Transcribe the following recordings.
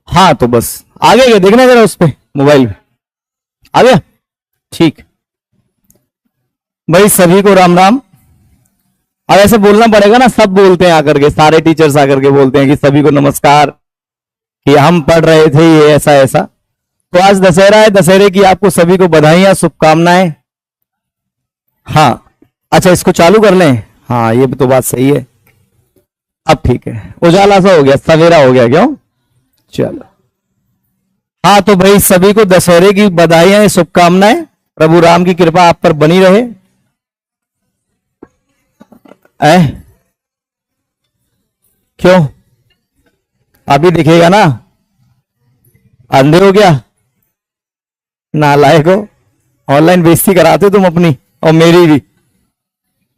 हाँ तो बस आ गया, देखना जरा उस पे मोबाइल में आ गया। ठीक भाई, सभी को राम राम। अब ऐसे बोलना पड़ेगा ना, सब बोलते हैं आकर के, सारे टीचर्स आकर के बोलते हैं कि सभी को नमस्कार, कि हम पढ़ रहे थे ये ऐसा ऐसा। तो आज दशहरा है, दशहरे की आपको सभी को बधाइयां, शुभकामनाएं। हाँ अच्छा, इसको चालू कर लें। हाँ ये तो बात सही है। अब ठीक है, उजाला सा हो गया, सवेरा हो गया, क्यों? चलो हाँ, तो भाई सभी को दशहरे की बधाइयां, शुभकामनाएं। प्रभु राम की कृपा आप पर बनी रहे। क्यों? अभी दिखेगा ना, अंधे हो गया? नालायक हो, ऑनलाइन बेइज्जती कराते तुम अपनी और मेरी भी।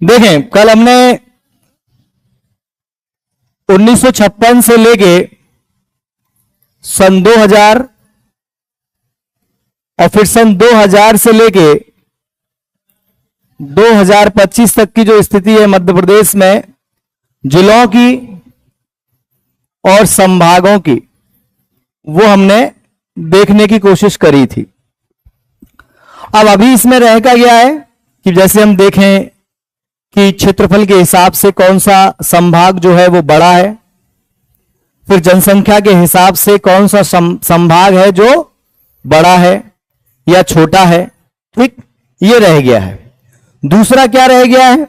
देखें, कल हमने 1956 से लेके सन 2000 और फिर सन 2000 से लेके 2025 तक की जो स्थिति है मध्य प्रदेश में जिलों की और संभागों की, वो हमने देखने की कोशिश करी थी। अब अभी इसमें रह का गया है कि जैसे हम देखें कि क्षेत्रफल के हिसाब से कौन सा संभाग जो है वो बड़ा है, फिर जनसंख्या के हिसाब से कौन सा संभाग है जो बड़ा है या छोटा है। ठीक, ये रह गया है। दूसरा क्या रह गया है?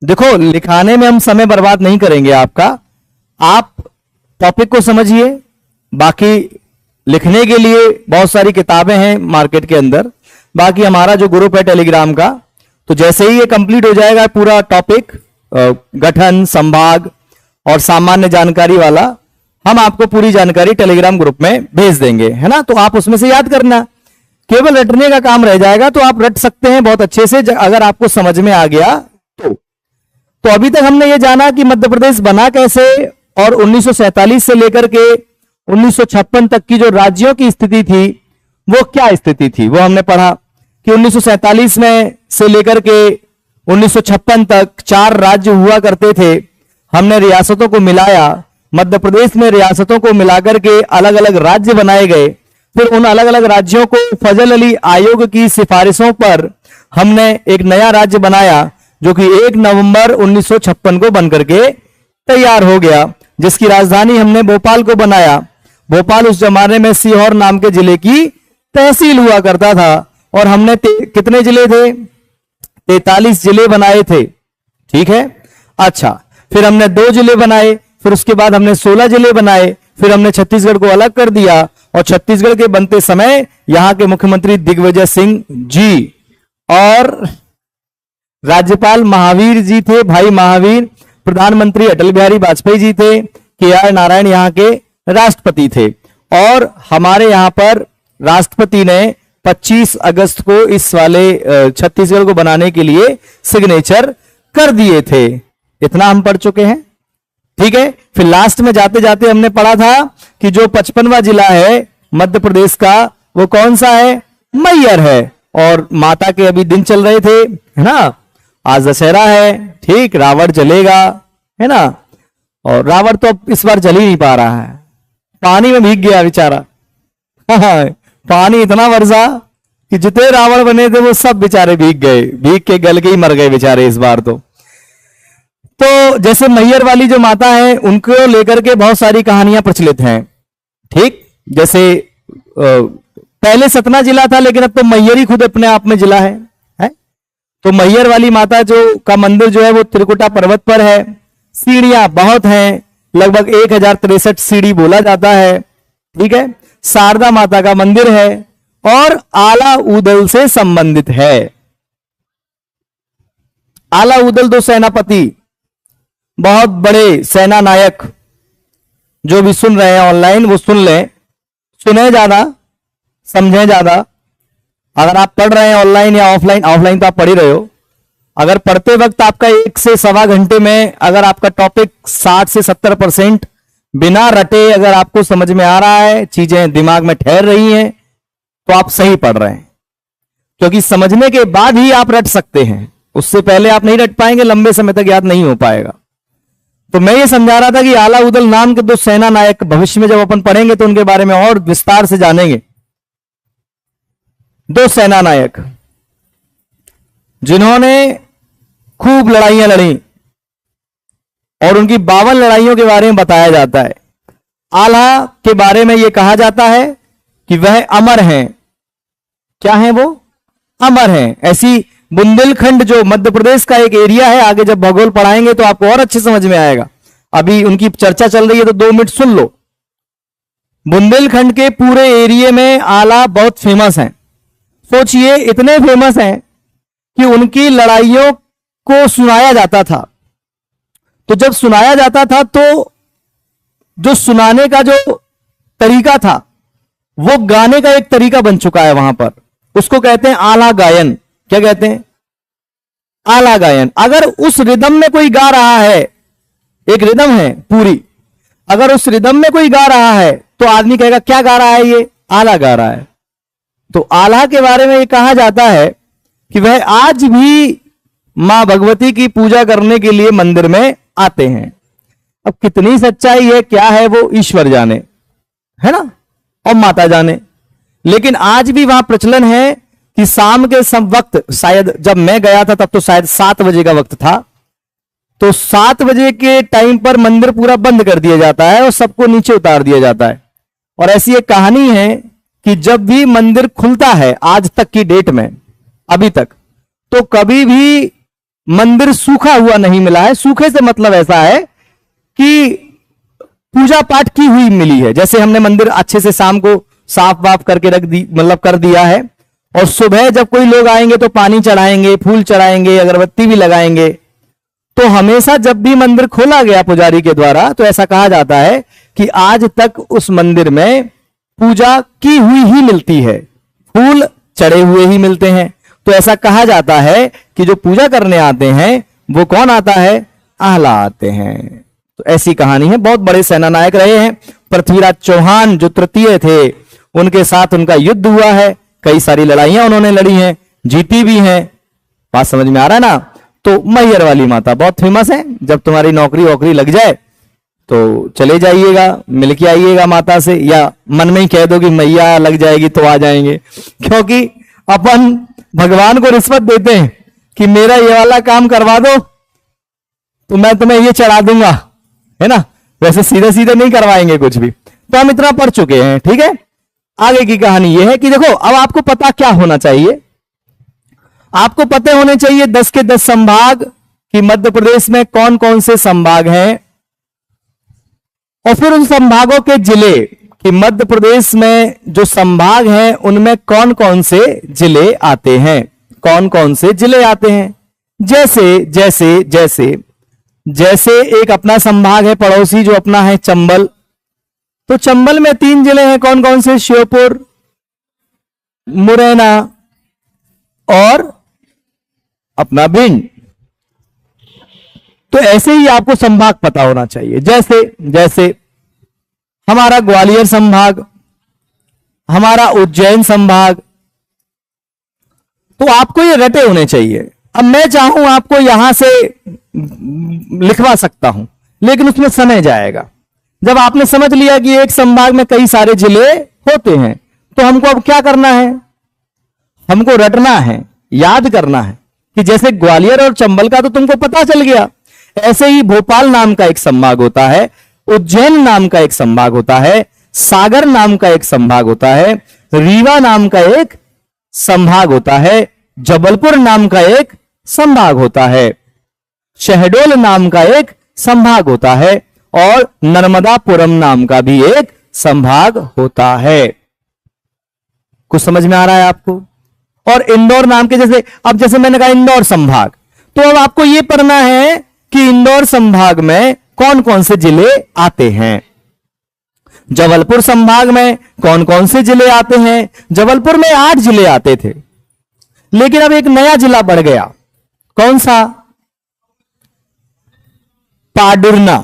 देखो, लिखाने में हम समय बर्बाद नहीं करेंगे आपका, आप टॉपिक को समझिए। बाकी लिखने के लिए बहुत सारी किताबें हैं मार्केट के अंदर। बाकी हमारा जो ग्रुप है टेलीग्राम का, तो जैसे ही ये कंप्लीट हो जाएगा पूरा टॉपिक, गठन, संभाग और सामान्य जानकारी वाला, हम आपको पूरी जानकारी टेलीग्राम ग्रुप में भेज देंगे, है ना। तो आप उसमें से याद करना, केवल रटने का काम रह जाएगा। तो आप रट सकते हैं बहुत अच्छे से अगर आपको समझ में आ गया तो अभी तक हमने ये जाना कि मध्य प्रदेश बना कैसे, और 1947 से लेकर के 1956 तक की जो राज्यों की स्थिति थी वो क्या स्थिति थी, वो हमने पढ़ा कि 1947 में से लेकर के 1956 तक 4 राज्य हुआ करते थे। हमने रियासतों को मिलाया, मध्य प्रदेश में रियासतों को मिलाकर के अलग अलग राज्य बनाए गए। फिर उन अलग अलग राज्यों को फजल अली आयोग की सिफारिशों पर हमने एक नया राज्य बनाया, जो कि 1 नवंबर 1956 को बनकर के तैयार हो गया, जिसकी राजधानी हमने भोपाल को बनाया। भोपाल उस जमाने में सीहोर नाम के जिले की तहसील हुआ करता था। और हमने कितने जिले थे? 43 जिले बनाए थे। ठीक है, अच्छा, फिर हमने 2 जिले बनाए, फिर उसके बाद हमने 16 जिले बनाए, फिर हमने छत्तीसगढ़ को अलग कर दिया। और छत्तीसगढ़ के बनते समय यहां के मुख्यमंत्री दिग्विजय सिंह जी और राज्यपाल महावीर जी थे, भाई महावीर। प्रधानमंत्री अटल बिहारी वाजपेयी जी थे। KR नारायण यहां के राष्ट्रपति थे। और हमारे यहां पर राष्ट्रपति ने 25 अगस्त को इस वाले छत्तीसगढ़ को बनाने के लिए सिग्नेचर कर दिए थे। इतना हम पढ़ चुके हैं। ठीक है, फिर लास्ट में जाते जाते हमने पढ़ा था कि जो 55वां जिला है मध्य प्रदेश का, वो कौन सा है? मैहर है। और माता के अभी दिन चल रहे थे, है ना। आज दशहरा है, ठीक, रावण जलेगा, है ना। और रावण तो अब इस बार जल ही नहीं पा रहा है, पानी में भीग गया बेचारा। पानी इतना बरसा कि जितने रावण बने थे वो सब बेचारे भीग गए, भीग के गल के ही मर गए बेचारे इस बार तो जैसे मैहर वाली जो माता है, उनको लेकर के बहुत सारी कहानियां प्रचलित हैं। ठीक, जैसे पहले सतना जिला था, लेकिन अब तो मैहर ही खुद अपने आप में जिला है? तो मैहर वाली माता जो का मंदिर जो है वो त्रिकुटा पर्वत पर है। सीढ़ियां बहुत हैं, लगभग 1063 सीढ़ी बोला जाता है। ठीक है, शारदा माता का मंदिर है और आला उदल से संबंधित है। आला उदल 2 सेनापति, बहुत बड़े सेना नायक। जो भी सुन रहे हैं ऑनलाइन वो सुन लें, सुने ज्यादा, समझें ज्यादा। अगर आप पढ़ रहे हैं ऑनलाइन या ऑफलाइन, ऑफलाइन तो आप पढ़ ही रहे हो, अगर पढ़ते वक्त आपका 1 से सवा घंटे में अगर आपका टॉपिक 60 से 70% बिना रटे अगर आपको समझ में आ रहा है, चीजें दिमाग में ठहर रही हैं, तो आप सही पढ़ रहे हैं। क्योंकि समझने के बाद ही आप रट सकते हैं, उससे पहले आप नहीं रट पाएंगे, लंबे समय तक याद नहीं हो पाएगा। तो मैं ये समझा रहा था कि आला उदल नाम के दो सेना नायक भविष्य में जब अपन पढ़ेंगे तो उनके बारे में और विस्तार से जानेंगे। दो सेना नायक जिन्होंने खूब लड़ाइयां लड़ी और उनकी 52 लड़ाइयों के बारे में बताया जाता है। आला के बारे में यह कहा जाता है कि वह अमर हैं। क्या है वो? अमर हैं। ऐसी बुंदेलखंड जो मध्य प्रदेश का एक एरिया है, आगे जब भूगोल पढ़ाएंगे तो आपको और अच्छे समझ में आएगा। अभी उनकी चर्चा चल रही है तो 2 मिनट सुन लो। बुंदेलखंड के पूरे एरिया में आला बहुत फेमस हैं। सोचिए, इतने फेमस हैं कि उनकी लड़ाइयों को सुनाया जाता था। तो जब सुनाया जाता था तो जो सुनाने का जो तरीका था वो गाने का एक तरीका बन चुका है वहां पर। उसको कहते हैं आला गायन। क्या कहते हैं? आला गायन। अगर उस रिदम में कोई गा रहा है, एक रिदम है पूरी, अगर उस रिदम में कोई गा रहा है तो आदमी कहेगा क्या गा रहा है ये? आला गा रहा है। तो आला के बारे में यह कहा जाता है कि वह आज भी मां भगवती की पूजा करने के लिए मंदिर में आते हैं। अब कितनी सच्चाई है, क्या है, वो ईश्वर जाने, है ना, और माता जाने। लेकिन आज भी वहां प्रचलन है कि शाम के सब वक्त, शायद जब मैं गया था तब तो शायद 7 बजे का वक्त था, तो 7 बजे के टाइम पर मंदिर पूरा बंद कर दिया जाता है और सबको नीचे उतार दिया जाता है। और ऐसी एक कहानी है कि जब भी मंदिर खुलता है आज तक की डेट में, अभी तक, तो कभी भी मंदिर सूखा हुआ नहीं मिला है। सूखे से मतलब ऐसा है कि पूजा पाठ की हुई मिली है। जैसे हमने मंदिर अच्छे से शाम को साफ वाफ करके रख दी, मतलब कर दिया है, और सुबह जब कोई लोग आएंगे तो पानी चढ़ाएंगे, फूल चढ़ाएंगे, अगरबत्ती भी लगाएंगे। तो हमेशा जब भी मंदिर खोला गया पुजारी के द्वारा तो ऐसा कहा जाता है कि आज तक उस मंदिर में पूजा की हुई ही मिलती है, फूल चढ़े हुए ही मिलते हैं। तो ऐसा कहा जाता है कि जो पूजा करने आते हैं वो कौन आता है? आला आते हैं। तो ऐसी कहानी है। बहुत बड़े सेना नायक रहे हैं। पृथ्वीराज चौहान जो तृतीय थे, उनके साथ उनका युद्ध हुआ है, कई सारी लड़ाइयां उन्होंने लड़ी हैं, जीती भी हैं। बात समझ में आ रहा है ना? तो मैहर वाली माता बहुत फेमस है। जब तुम्हारी नौकरी वोकरी लग जाए तो चले जाइएगा, मिल के आइएगा माता से, या मन में ही कह दो कि मैया लग जाएगी तो आ जाएंगे। क्योंकि अपन भगवान को रिश्वत देते हैं कि मेरा ये वाला काम करवा दो तो मैं तुम्हें ये चढ़ा दूंगा, है ना। वैसे सीधे सीधे नहीं करवाएंगे कुछ भी। तो हम इतना पढ़ चुके हैं, ठीक है। आगे की कहानी यह है कि देखो, अब आपको पता क्या होना चाहिए? आपको पते होने चाहिए 10 के 10 संभाग कि मध्य प्रदेश में कौन कौन से संभाग हैं, और फिर उन संभागों के जिले कि मध्य प्रदेश में जो संभाग हैं उनमें कौन कौन से जिले आते हैं, कौन कौन से जिले आते हैं। जैसे जैसे जैसे जैसे एक अपना संभाग है पड़ोसी जो अपना है चंबल, तो चंबल में 3 जिले हैं। कौन कौन से? श्योपुर, मुरैना और अपना भिंड। तो ऐसे ही आपको संभाग पता होना चाहिए। जैसे जैसे हमारा ग्वालियर संभाग, हमारा उज्जैन संभाग, तो आपको ये रटे होने चाहिए। अब मैं चाहूं आपको यहां से लिखवा सकता हूं, लेकिन उसमें समय जाएगा। जब आपने समझ लिया कि एक संभाग में कई सारे जिले होते हैं, तो हमको अब क्या करना है? हमको रटना है, याद करना है कि जैसे ग्वालियर और चंबल का तो तुमको पता चल गया, ऐसे ही भोपाल नाम का एक संभाग होता है, उज्जैन नाम का एक संभाग होता है, सागर नाम का एक संभाग होता है, रीवा नाम का एक संभाग होता है, जबलपुर नाम का एक संभाग होता है, शहडोल नाम का एक संभाग होता है, और नर्मदापुरम नाम का भी एक संभाग होता है। कुछ समझ में आ रहा है आपको? और इंदौर नाम के, जैसे अब जैसे मैंने कहा इंदौर संभाग, तो अब आपको यह पढ़ना है कि इंदौर संभाग में कौन कौन से जिले आते हैं। जबलपुर संभाग में कौन कौन से जिले आते हैं? जबलपुर में 8 जिले आते थे, लेकिन अब एक नया जिला बढ़ गया। कौन सा? पाडुरना।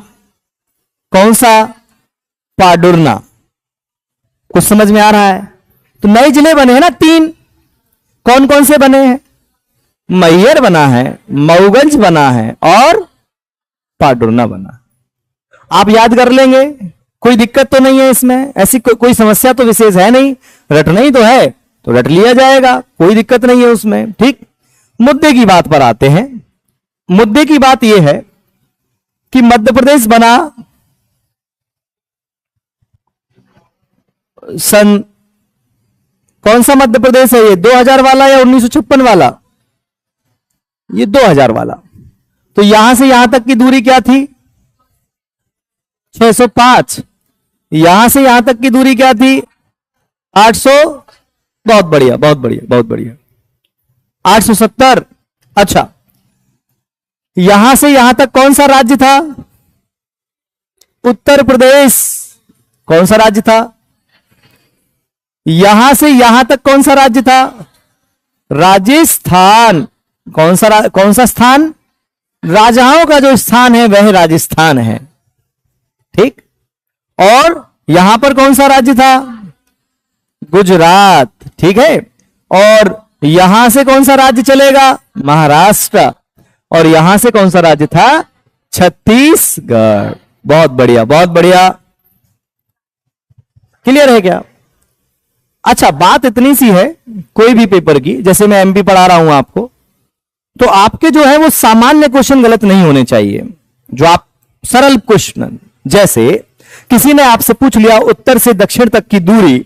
कौन सा? पाडुरना। कुछ समझ में आ रहा है? तो नए जिले बने हैं ना 3। कौन कौन से बने हैं? मैहर बना है, मऊगंज बना है और पाडुरना बना। आप याद कर लेंगे, कोई दिक्कत तो नहीं है इसमें, ऐसी कोई समस्या तो विशेष है नहीं, रटना ही तो है तो रट लिया जाएगा, कोई दिक्कत नहीं है उसमें। ठीक, मुद्दे की बात पर आते हैं। मुद्दे की बात यह है कि मध्य प्रदेश बना सन, कौन सा मध्य प्रदेश है ये, 2000 वाला या 1956 वाला? ये 2000 वाला। तो यहां से यहां तक की दूरी क्या थी? 605। यहां से यहां तक की दूरी क्या थी? 800। बहुत बढ़िया, बहुत बढ़िया, बहुत बढ़िया। 870। अच्छा, यहां से यहां तक कौन सा राज्य था? उत्तर प्रदेश। कौन सा राज्य था? यहां से यहां तक कौन सा राज्य था? राजस्थान। कौन सा स्थान? राजाओं का जो स्थान है वह राजस्थान है। ठीक, और यहां पर कौन सा राज्य था? गुजरात। ठीक है, और यहां से कौन सा राज्य चलेगा? महाराष्ट्र। और यहां से कौन सा राज्य था? छत्तीसगढ़। बहुत बढ़िया, बहुत बढ़िया। क्लियर है क्या? अच्छा, बात इतनी सी है कोई भी पेपर की, जैसे मैं एमपी पढ़ा रहा हूं आपको, तो आपके जो है वो सामान्य क्वेश्चन गलत नहीं होने चाहिए। जो आप सरल क्वेश्चन, जैसे किसी ने आपसे पूछ लिया उत्तर से दक्षिण तक की दूरी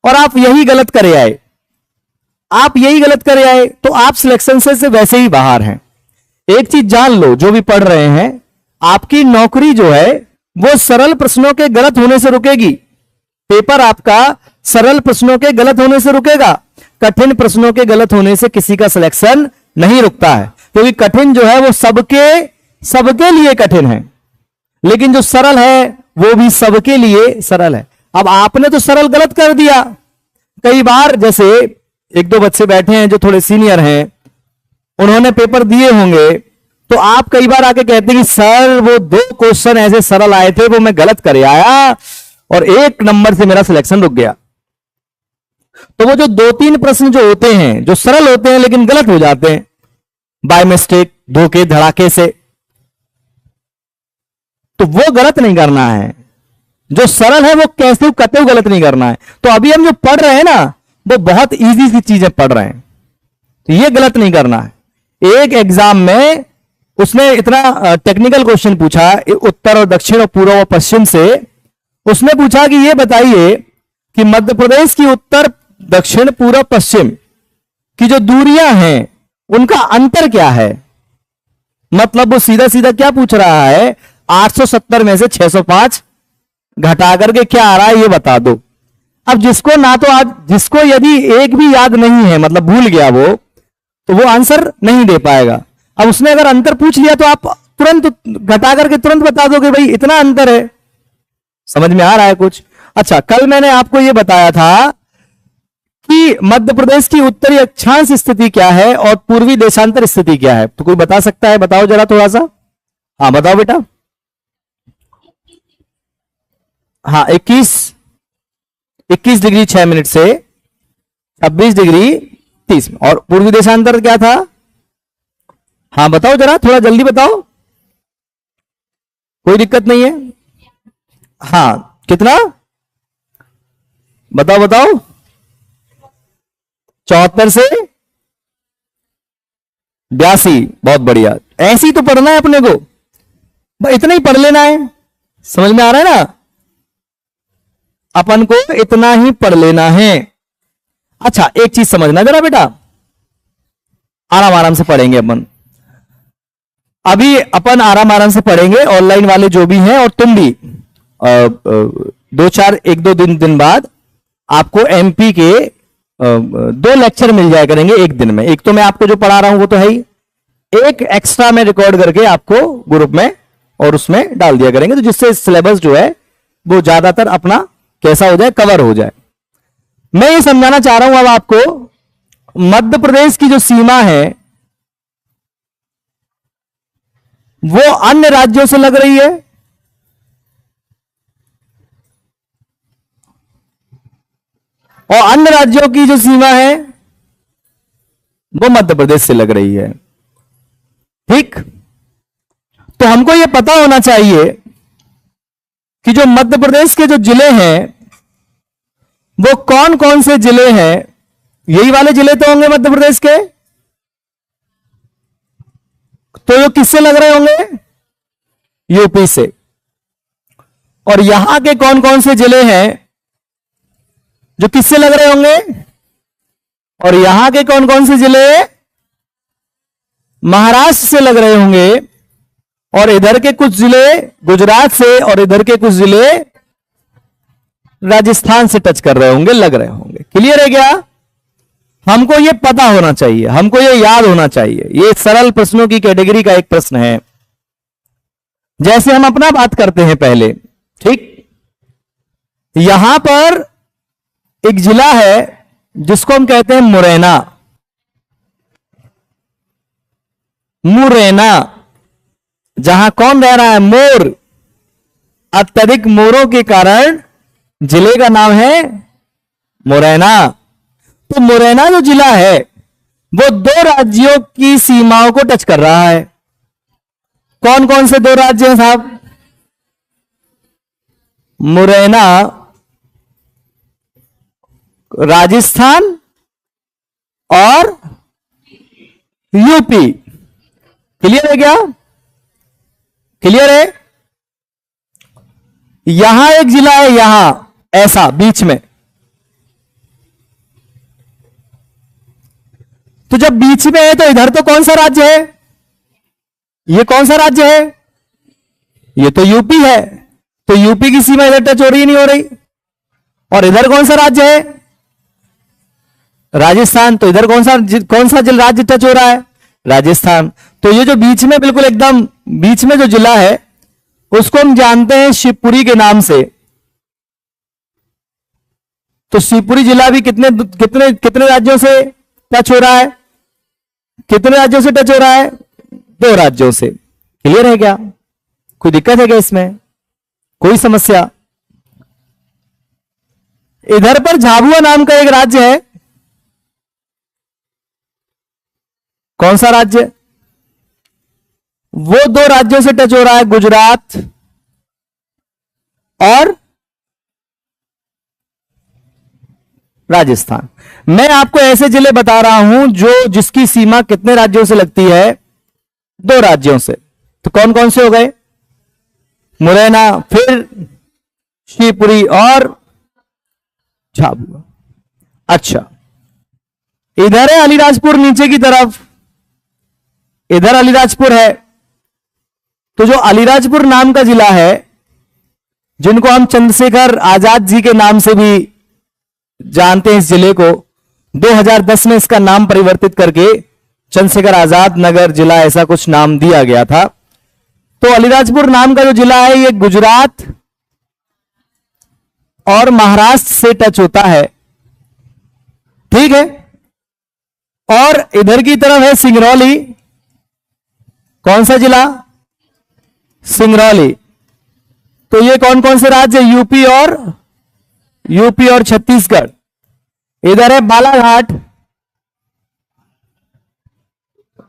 और आप यही गलत करे आए, तो आप सिलेक्शन से वैसे ही बाहर हैं। एक चीज जान लो, जो भी पढ़ रहे हैं, आपकी नौकरी जो है वो सरल प्रश्नों के गलत होने से रुकेगी। पेपर आपका सरल प्रश्नों के गलत होने से रुकेगा, कठिन प्रश्नों के गलत होने से किसी का सिलेक्शन नहीं रुकता है, क्योंकि कठिन जो है वो सबके लिए कठिन है, लेकिन जो सरल है वो भी सबके लिए सरल है। अब आपने तो सरल गलत कर दिया। कई बार जैसे एक दो बच्चे बैठे हैं जो थोड़े सीनियर हैं, उन्होंने पेपर दिए होंगे, तो आप कई बार आके कहते हैं कि सर वो 2 क्वेश्चन ऐसे सरल आए थे, वो मैं गलत कर आया और 1 नंबर से मेरा सिलेक्शन रुक गया। तो वो जो 2-3 प्रश्न जो होते हैं, जो सरल होते हैं लेकिन गलत हो जाते हैं बाय मिस्टेक, धोखे धड़ाके से, तो वो गलत नहीं करना है। जो सरल है वो कैसे कतई गलत नहीं करना है। तो अभी हम जो पढ़ रहे हैं ना, वो बहुत इजी सी चीजें पढ़ रहे हैं, तो ये गलत नहीं करना है। एक एग्जाम में उसने इतना टेक्निकल क्वेश्चन पूछा, उत्तर और दक्षिण और पूर्व और पश्चिम से। उसने पूछा कि ये बताइए कि मध्य प्रदेश की उत्तर दक्षिण पूर्व पश्चिम की जो दूरियां हैं उनका अंतर क्या है। मतलब वो सीधा सीधा क्या पूछ रहा है, 870 में से 605 घटा करके क्या आ रहा है ये बता दो। अब जिसको यदि एक भी याद नहीं है, मतलब भूल गया वो, तो वो आंसर नहीं दे पाएगा। अब उसने अगर अंतर पूछ लिया तो आप तुरंत घटा करके तुरंत बता दोगे भाई इतना अंतर है। समझ में आ रहा है कुछ? अच्छा, कल मैंने आपको यह बताया था कि मध्य प्रदेश की उत्तरी अक्षांश स्थिति क्या है और पूर्वी देशांतर स्थिति क्या है। तो कोई बता सकता है? बताओ जरा थोड़ा सा। हाँ बताओ बेटा। हाँ, 21 डिग्री 6 मिनट से 26 डिग्री 30। और पूर्वी देशांतर क्या था? हाँ बताओ जरा, थोड़ा जल्दी बताओ, कोई दिक्कत नहीं है। हाँ, कितना बताओ बताओ? 74 से 82। बहुत बढ़िया। ऐसे ही तो पढ़ना है अपने को, इतना ही पढ़ लेना है। समझ में आ रहा है ना? अपन को इतना ही पढ़ लेना है। अच्छा, एक चीज समझना जरा बेटा, आराम आराम से पढ़ेंगे अपन। अभी अपन आराम आराम से पढ़ेंगे, ऑनलाइन वाले जो भी हैं और तुम भी। 1-2 दिन बाद आपको एमपी के 2 लेक्चर मिल जाया करेंगे एक दिन में। एक तो मैं आपको जो पढ़ा रहा हूं वो तो है ही, एक एक्स्ट्रा में रिकॉर्ड करके आपको ग्रुप में और उसमें डाल दिया करेंगे, तो जिससे सिलेबस जो है वो ज्यादातर अपना कैसा हो जाए, कवर हो जाए। मैं ये समझाना चाह रहा हूं अब आपको, मध्य प्रदेश की जो सीमा है वो अन्य राज्यों से लग रही है, और अन्य राज्यों की जो सीमा है वो मध्य प्रदेश से लग रही है। ठीक, तो हमको यह पता होना चाहिए कि जो मध्य प्रदेश के जो जिले हैं वो कौन कौन से जिले हैं। यही वाले जिले तो होंगे मध्य प्रदेश के, तो ये किससे लग रहे होंगे, यूपी से। और यहां के कौन कौन से जिले हैं जो किससे लग रहे होंगे, और यहां के कौन कौन से जिले महाराष्ट्र से लग रहे होंगे, और इधर के कुछ जिले गुजरात से, और इधर के कुछ जिले राजस्थान से टच कर रहे होंगे, लग रहे होंगे। क्लियर है क्या? हमको ये पता होना चाहिए, हमको ये याद होना चाहिए। ये सरल प्रश्नों की कैटेगरी का एक प्रश्न है। जैसे हम अपना बात करते हैं पहले, ठीक, यहां पर एक जिला है जिसको हम कहते हैं मुरैना। मुरैना, जहां कौन रह रहा है, मोर। अत्यधिक मोरों के कारण जिले का नाम है मुरैना। तो मुरैना जो जिला है वो 2 राज्यों की सीमाओं को टच कर रहा है। कौन कौन से 2 राज्य हैं साहब? मुरैना राजस्थान और यूपी। क्लियर है क्या? क्लियर है? यहां एक जिला है, यहां ऐसा बीच में। तो जब बीच में है तो इधर तो कौन सा राज्य है? ये कौन सा राज्य है? ये तो यूपी है। तो यूपी की सीमा इधर टच हो रही नहीं हो रही। और इधर कौन सा राज्य है? राजस्थान। तो इधर कौन सा राज्य टच हो रहा है? राजस्थान। तो ये जो बीच में, बिल्कुल एकदम बीच में जो जिला है उसको हम जानते हैं शिवपुरी के नाम से। तो शिवपुरी जिला भी कितने कितने कितने राज्यों से टच हो रहा है? कितने राज्यों से टच हो रहा है? 2 राज्यों से। क्लियर है क्या? कोई दिक्कत है क्या इसमें? कोई समस्या? इधर पर झाबुआ नाम का एक राज्य है। कौन सा राज्य? वो 2 राज्यों से टच हो रहा है, गुजरात और राजस्थान। मैं आपको ऐसे जिले बता रहा हूं जिसकी सीमा कितने राज्यों से लगती है? 2 राज्यों से। तो कौन कौन से हो गए? मुरैना, फिर शिवपुरी और झाबुआ। अच्छा, इधर है अलीराजपुर नीचे की तरफ, इधर अलीराजपुर है। तो जो अलीराजपुर नाम का जिला है, जिनको हम चंद्रशेखर आजाद जी के नाम से भी जानते हैं, इस जिले को 2010 में इसका नाम परिवर्तित करके चंद्रशेखर आजाद नगर जिला ऐसा कुछ नाम दिया गया था। तो अलीराजपुर नाम का जो जिला है ये गुजरात और महाराष्ट्र से टच होता है। ठीक है। और इधर की तरफ है सिंगरौली। कौन सा जिला? सिंगरौली। तो ये कौन कौन से राज्य? यूपी और छत्तीसगढ़। इधर है बालाघाट।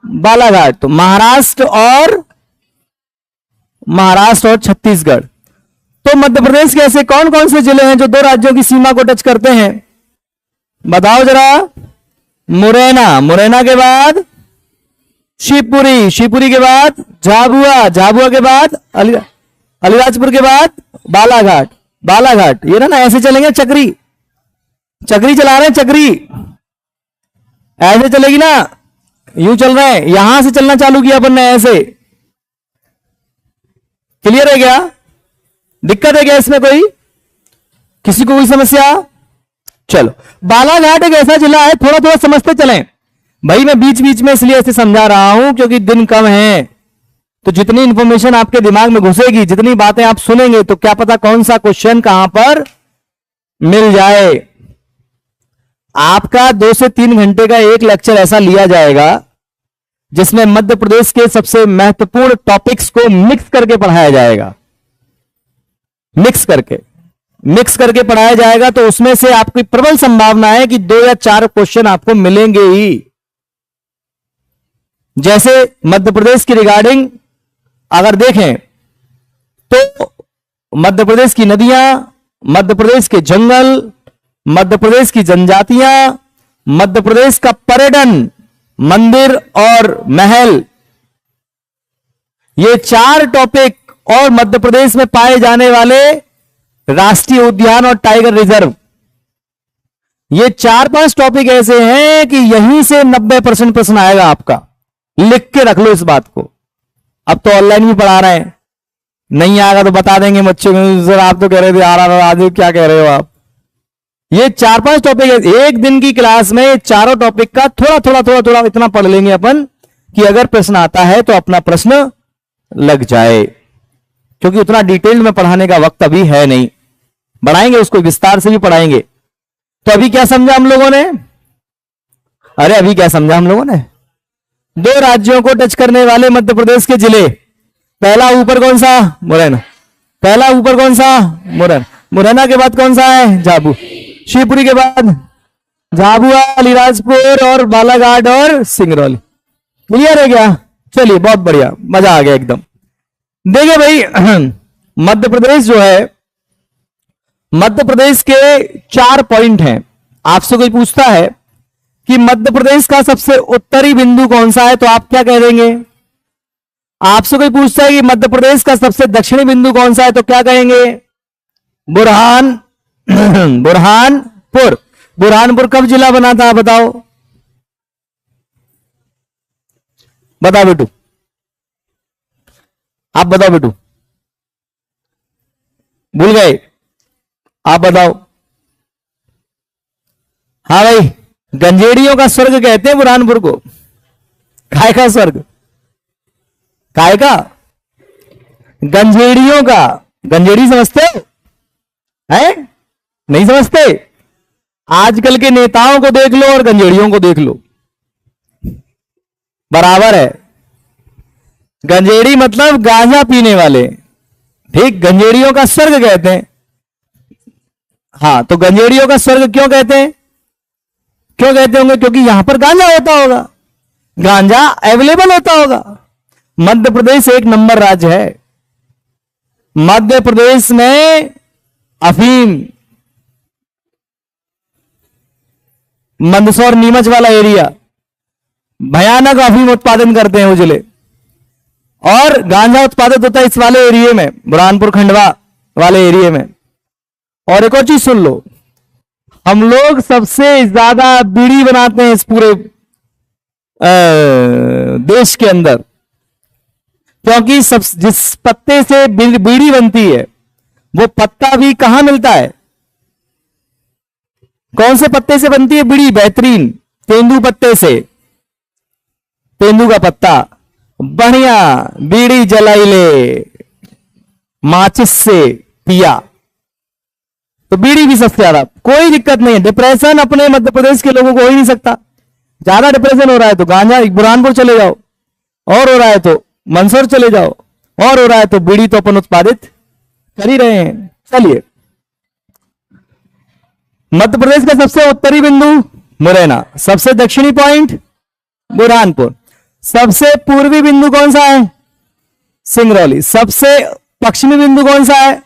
बालाघाट तो महाराष्ट्र और छत्तीसगढ़। तो मध्य प्रदेश के ऐसे कौन कौन से जिले हैं जो 2 राज्यों की सीमा को टच करते हैं? बताओ जरा। मुरैना के बाद शिवपुरी के बाद झाबुआ के बाद अलीराजपुर के बाद बालाघाट। ये ना ऐसे चलेंगे, चक्री चला रहे हैं, चक्री ऐसे चलेगी ना, यूं चल रहे हैं, यहां से चलना चालू किया अपन ने ऐसे। क्लियर है क्या? दिक्कत है क्या इसमें? किसी को कोई समस्या? चलो, बालाघाट एक ऐसा जिला है, थोड़ा थोड़ा समझते चलें भाई। मैं बीच बीच में इसलिए ऐसे समझा रहा हूं क्योंकि दिन कम है, तो जितनी इंफॉर्मेशन आपके दिमाग में घुसेगी, जितनी बातें आप सुनेंगे, तो क्या पता कौन सा क्वेश्चन कहां पर मिल जाए। आपका 2 से 3 घंटे का एक लेक्चर ऐसा लिया जाएगा जिसमें मध्य प्रदेश के सबसे महत्वपूर्ण टॉपिक्स को मिक्स करके पढ़ाया जाएगा। मिक्स करके पढ़ाया जाएगा। तो उसमें से आपकी प्रबल संभावना है कि 2 या 4 क्वेश्चन आपको मिलेंगे ही। जैसे मध्य प्रदेश की रिगार्डिंग अगर देखें तो मध्य प्रदेश की नदियां, मध्य प्रदेश के जंगल, मध्य प्रदेश की जनजातियां, मध्य प्रदेश का पर्यटन, मंदिर और महल, ये 4 टॉपिक, और मध्य प्रदेश में पाए जाने वाले राष्ट्रीय उद्यान और टाइगर रिजर्व, ये 4-5 टॉपिक ऐसे हैं कि यहीं से 90% प्रश्न आएगा आपका। लिख के रख लो इस बात को। अब तो ऑनलाइन भी पढ़ा रहे हैं, नहीं आएगा तो बता देंगे बच्चों को, सर आप तो कह रहे थे आ रहा, आज क्या कह रहे हो आप। ये 4-5 टॉपिक है, एक दिन की क्लास में ये चारों टॉपिक का थोड़ा इतना पढ़ लेंगे अपन कि अगर प्रश्न आता है तो अपना प्रश्न लग जाए, क्योंकि उतना डिटेल में पढ़ाने का वक्त अभी है नहीं, बढ़ाएंगे उसको, विस्तार से भी पढ़ाएंगे। तो अभी क्या समझा हम लोगों ने? अरे अभी क्या समझा हम लोगों ने? 2 राज्यों को टच करने वाले मध्य प्रदेश के जिले, पहला ऊपर कौन सा? मुरैना। पहला ऊपर कौन सा? मुरैना। मुरैना के बाद कौन सा है? झाबुआ। शिवपुरी के बाद झाबुआ, अलीराजपुर और बालाघाट और सिंगरौली। क्लियर है क्या? चलिए बहुत बढ़िया, मजा आ गया एकदम। देखिए भाई, मध्य प्रदेश जो है, मध्य प्रदेश के 4 पॉइंट हैं। आपसे कोई पूछता है कि मध्य प्रदेश का सबसे उत्तरी बिंदु कौन सा है, तो आप क्या कह देंगे? आपसे कोई पूछता है कि मध्य प्रदेश का सबसे दक्षिणी बिंदु कौन सा है, तो क्या कहेंगे? बुरहानपुर। बुरहानपुर कब जिला बना था बताओ? बताओ बेटू, आप बताओ बेटू, भूल गए? आप बताओ। हाँ भाई, गंजेड़ियों का स्वर्ग कहते हैं बुरहानपुर को। काय का स्वर्ग? काय का? गंजेड़ियों का। गंजेड़ी समझते हो? है? नहीं समझते? आजकल के नेताओं को देख लो और गंजेड़ियों को देख लो, बराबर है। गंजेड़ी मतलब गांजा पीने वाले, ठीक? गंजेड़ियों का स्वर्ग कहते हैं। हाँ, तो गंजेड़ियों का स्वर्ग क्यों कहते हैं? क्यों कहते होंगे? क्योंकि यहां पर गांजा होता होगा, गांजा अवेलेबल होता होगा। मध्य प्रदेश 1 नंबर राज्य है। मध्य प्रदेश में अफीम, मंदसौर नीमच वाला एरिया, भयानक अफीम उत्पादन करते हैं वो जिले, और गांजा उत्पादित होता है इस वाले एरिया में, बुरहानपुर खंडवा वाले एरिया में। और एक और चीज सुन लो, हम लोग सबसे ज्यादा बीड़ी बनाते हैं इस पूरे देश के अंदर, क्योंकि सब जिस पत्ते से बीड़ी बनती है वो पत्ता भी कहां मिलता है? कौन से पत्ते से बनती है बीड़ी? बेहतरीन तेंदू पत्ते से। तेंदू का पत्ता, बढ़िया बीड़ी जलाई ले, माचिस से पिया, तो बीड़ी भी सबसे ज्यादा, कोई दिक्कत नहीं है। डिप्रेशन अपने मध्य प्रदेश के लोगों को हो ही नहीं सकता। ज्यादा डिप्रेशन हो रहा है तो गांजा बुरहानपुर चले जाओ, और हो रहा है तो मंदसौर चले जाओ, और हो रहा है तो बीड़ी तो अपन उत्पादित कर ही रहे हैं। चलिए, मध्य प्रदेश का सबसे उत्तरी बिंदु मुरैना, सबसे दक्षिणी पॉइंट बुरहानपुर, सबसे पूर्वी बिंदु कौन सा है? सिंगरौली, सबसे पश्चिमी बिंदु कौन सा है?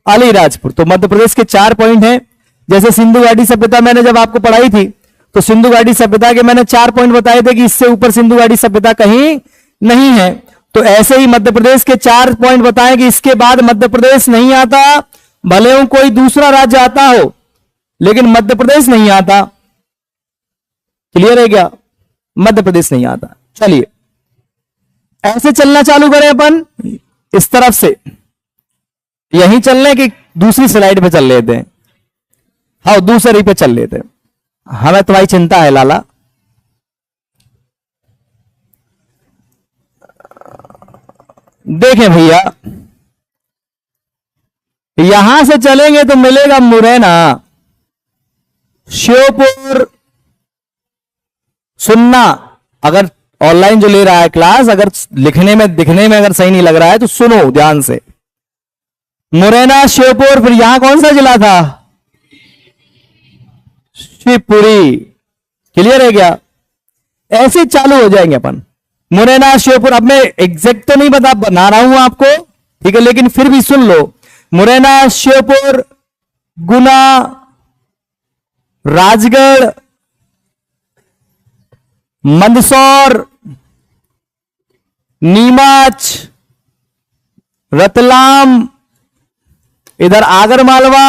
अलीराजपुर। तो मध्य प्रदेश के 4 पॉइंट हैं। जैसे सिंधु घाटी सभ्यता मैंने जब आपको पढ़ाई थी, तो सिंधु घाटी सभ्यता के मैंने 4 पॉइंट बताए थे कि इससे ऊपर सिंधु घाटी सभ्यता कहीं नहीं है। तो ऐसे ही मध्य प्रदेश के 4 पॉइंट बताएं कि इसके बाद मध्य प्रदेश नहीं आता, भले हो कोई दूसरा राज्य आता हो, लेकिन मध्य प्रदेश नहीं आता। क्लियर है क्या? मध्य प्रदेश नहीं आता। चलिए, ऐसे चलना चालू करें अपन इस तरफ से, यहीं चलने की दूसरी स्लाइड पे चल लेते हैं। हाँ, दूसरी पे चल लेते हैं, हमें तुम्हारी चिंता है लाला। देखें भैया, यहां से चलेंगे तो मिलेगा मुरैना, श्योपुर। सुनना, अगर ऑनलाइन जो ले रहा है क्लास, अगर लिखने में दिखने में अगर सही नहीं लग रहा है तो सुनो ध्यान से। मुरैना, श्योपुर, फिर यहां कौन सा जिला था? शिवपुरी। क्लियर है क्या? ऐसे चालू हो जाएंगे अपन। मुरैना, श्योपुर। अब मैं एग्जैक्ट तो नहीं बना रहा हूं आपको, ठीक है, लेकिन फिर भी सुन लो। मुरैना, श्योपुर, गुना, राजगढ़, मंदसौर, नीमच, रतलाम, इधर आगरमालवा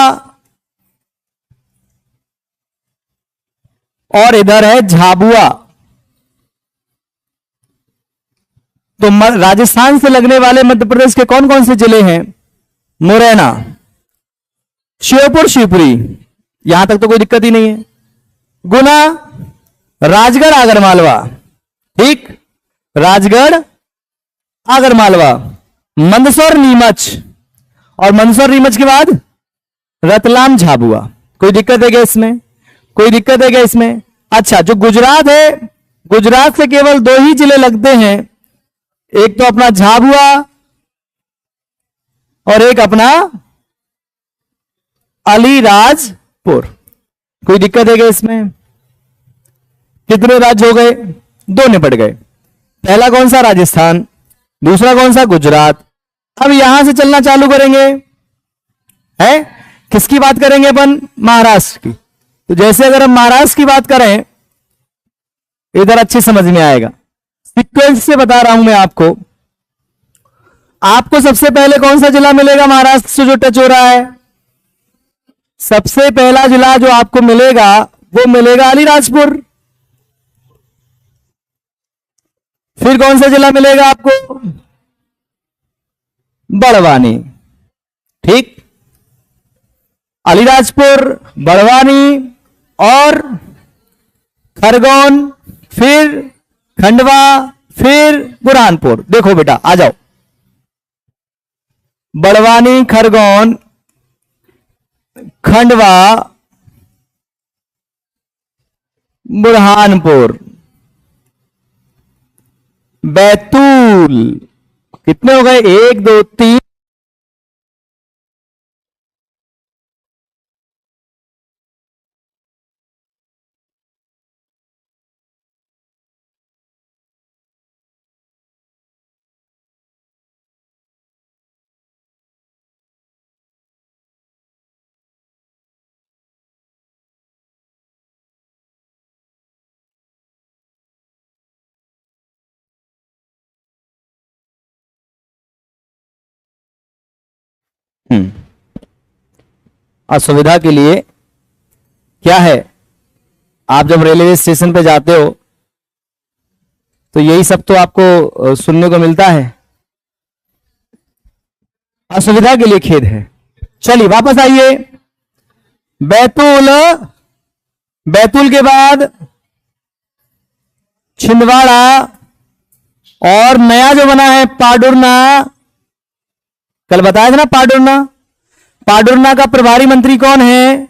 और इधर है झाबुआ। तो राजस्थान से लगने वाले मध्य प्रदेश के कौन कौन से जिले हैं? मुरैना, श्योपुर, शिवपुरी, यहां तक तो कोई दिक्कत ही नहीं है। गुना, राजगढ़, आगरमालवा, ठीक, राजगढ़, आगरमालवा, मंदसौर, नीमच, और मंदसौर नीमच के बाद रतलाम, झाबुआ। कोई दिक्कत है क्या इसमें? कोई दिक्कत है क्या इसमें? अच्छा, जो गुजरात है, गुजरात से केवल 2 ही जिले लगते हैं, एक तो अपना झाबुआ और एक अपना अलीराजपुर। कोई दिक्कत है क्या इसमें? कितने राज्य हो गए? 2 निपट गए। पहला कौन सा? राजस्थान। दूसरा कौन सा? गुजरात। अब यहां से चलना चालू करेंगे, है किसकी बात करेंगे अपन? महाराष्ट्र की। तो जैसे अगर हम महाराष्ट्र की बात करें, इधर अच्छे समझ में आएगा, सीक्वेंस से बता रहा हूं मैं आपको। आपको सबसे पहले कौन सा जिला मिलेगा महाराष्ट्र से जो टच हो रहा है? सबसे पहला जिला जो आपको मिलेगा वो मिलेगा अलीराजपुर। फिर कौन सा जिला मिलेगा आपको? बड़वानी, ठीक, अलीराजपुर, बड़वानी और खरगोन, फिर खंडवा, फिर बुरहानपुर। देखो बेटा, आ जाओ। बड़वानी, खरगोन, खंडवा, बुरहानपुर, बैतूल। कितने हो गए? 1 2 3। असुविधा के लिए क्या है, आप जब रेलवे स्टेशन पे जाते हो तो यही सब तो आपको सुनने को मिलता है। असुविधा के लिए खेद है। चलिए वापस आइए। बैतूल, बैतूल के बाद छिंदवाड़ा और नया जो बना है पाडुरना। कल बताया था ना पाडुरना। पाडुरना का प्रभारी मंत्री कौन है?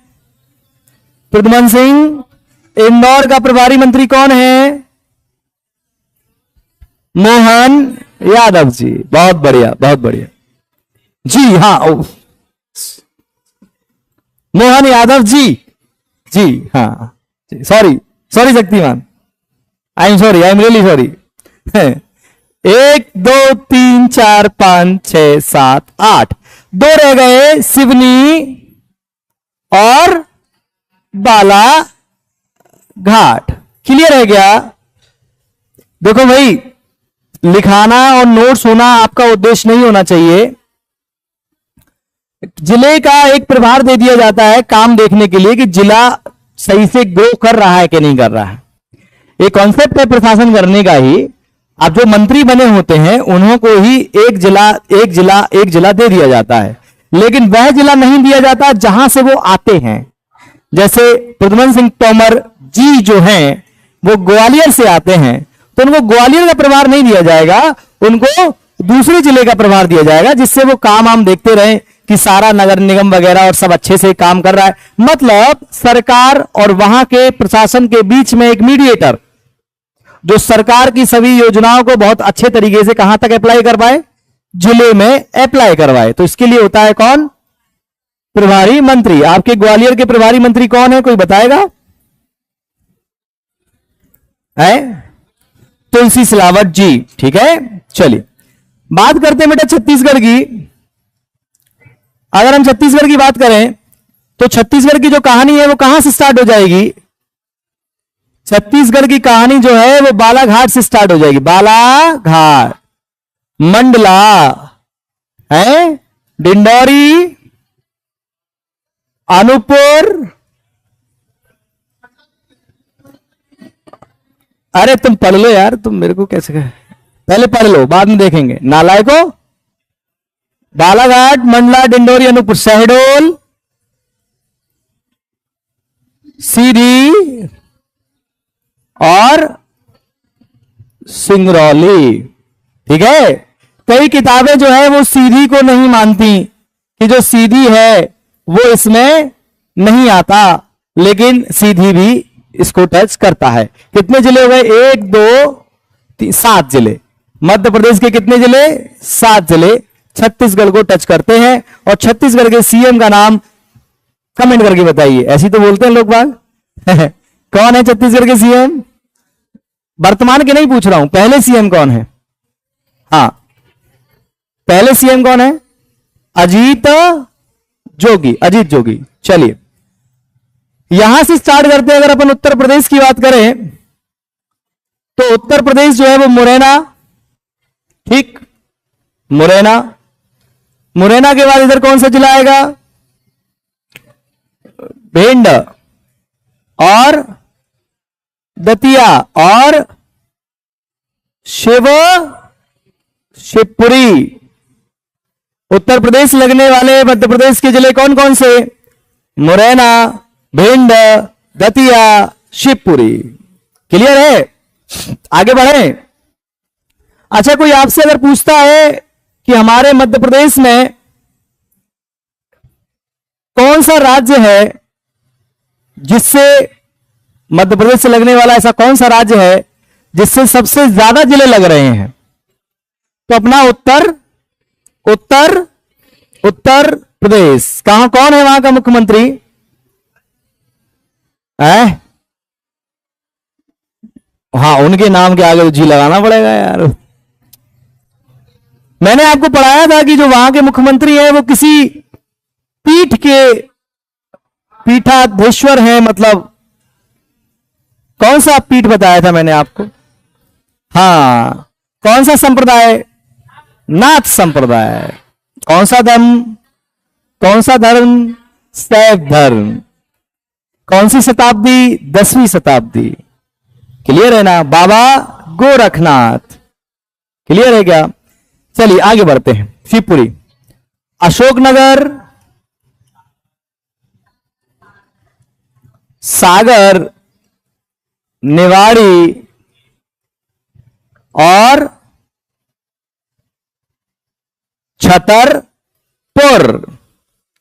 प्रद्युमन सिंह। इंदौर का प्रभारी मंत्री कौन है? मोहन यादव जी। बहुत बढ़िया, बहुत बढ़िया जी। हाँ, मोहन यादव जी, जी हाँ, sorry sorry Shaktimaan, I am sorry, I am really sorry. 1 2 3 4 5 6 7 8, 2 रह गए, सिवनी और बालाघाट। क्लियर है क्या? देखो भाई, लिखाना और नोट्स होना आपका उद्देश्य नहीं होना चाहिए। जिले का एक प्रभार दे दिया जाता है काम देखने के लिए कि जिला सही से ग्रो कर रहा है कि नहीं कर रहा है। एक कॉन्सेप्ट है प्रशासन करने का ही। अब जो मंत्री बने होते हैं उन्हों को ही एक जिला दे दिया जाता है, लेकिन वह जिला नहीं दिया जाता जहां से वो आते हैं। जैसे प्रद्युमन सिंह तोमर जी जो हैं वो ग्वालियर से आते हैं, तो उनको ग्वालियर का प्रभार नहीं दिया जाएगा, उनको दूसरे जिले का प्रभार दिया जाएगा, जिससे वो काम हम देखते रहे कि सारा नगर निगम वगैरह और सब अच्छे से काम कर रहा है। मतलब सरकार और वहां के प्रशासन के बीच में एक मीडिएटर, जो सरकार की सभी योजनाओं को बहुत अच्छे तरीके से कहां तक अप्लाई कर पाए? जिले में अप्लाई करवाए। तो इसके लिए होता है कौन? प्रभारी मंत्री। आपके ग्वालियर के प्रभारी मंत्री कौन है, कोई बताएगा? है तुलसी सिलावट जी। ठीक है, चलिए बात करते हैं बेटा छत्तीसगढ़ की। अगर हम छत्तीसगढ़ की बात करें तो छत्तीसगढ़ की जो कहानी है वो कहां से स्टार्ट हो जाएगी? छत्तीसगढ़ की कहानी जो है वो बालाघाट से स्टार्ट हो जाएगी। बालाघाट, मंडला है, डिंडौरी, अनूपपुर। अरे तुम पढ़ लो यार, तुम मेरे को कैसे पहले पढ़ लो, बाद में देखेंगे नालायको। बालाघाट, मंडला, डिंडौरी, अनूपपुर, शहडोल, सीधी और सिंगरौली। ठीक है, कई किताबें जो है वो सीधी को नहीं मानती कि जो सीधी है वो इसमें नहीं आता, लेकिन सीधी भी इसको टच करता है। कितने जिले हो गए? 1 2 7 जिले। मध्य प्रदेश के कितने जिले? 7 जिले छत्तीसगढ़ को टच करते हैं। और छत्तीसगढ़ के सीएम का नाम कमेंट करके बताइए। ऐसी तो बोलते हैं लोग बाग कौन है छत्तीसगढ़ के सीएम? वर्तमान के नहीं पूछ रहा हूं, पहले सीएम कौन है? हाँ, पहले सीएम कौन है? अजीत जोगी, अजीत जोगी। चलिए यहां से स्टार्ट करते हैं। अगर अपन उत्तर प्रदेश की बात करें तो उत्तर प्रदेश जो है वो मुरैना। ठीक, मुरैना। मुरैना के बाद इधर कौन सा जिला आएगा? भिंड और दतिया और शिवपुरी। उत्तर प्रदेश लगने वाले मध्य प्रदेश के जिले कौन कौन से? मुरैना, भिंड, दतिया, शिवपुरी। क्लियर है? आगे बढ़े। अच्छा, कोई आपसे अगर पूछता है कि हमारे मध्य प्रदेश में कौन सा राज्य है जिससे, मध्य प्रदेश से लगने वाला ऐसा कौन सा राज्य है जिससे सबसे ज्यादा जिले लग रहे हैं? तो अपना उत्तर प्रदेश। कहां कौन है वहां का मुख्यमंत्री है? हाँ, उनके नाम के आगे जी लगाना पड़ेगा यार। मैंने आपको पढ़ाया था कि जो वहां के मुख्यमंत्री हैं वो किसी पीठ के पीठाधीश्वर हैं। मतलब कौन सा पीठ बताया था मैंने आपको? हाँ, कौन सा संप्रदाय? नाथ संप्रदाय। कौन सा धर्म? शैव धर्म। कौन सी शताब्दी? 10वीं शताब्दी। क्लियर है ना? बाबा गोरखनाथ। क्लियर है क्या? चलिए आगे बढ़ते हैं। शिवपुरी, अशोकनगर, सागर, निवाड़ी और छतरपुर।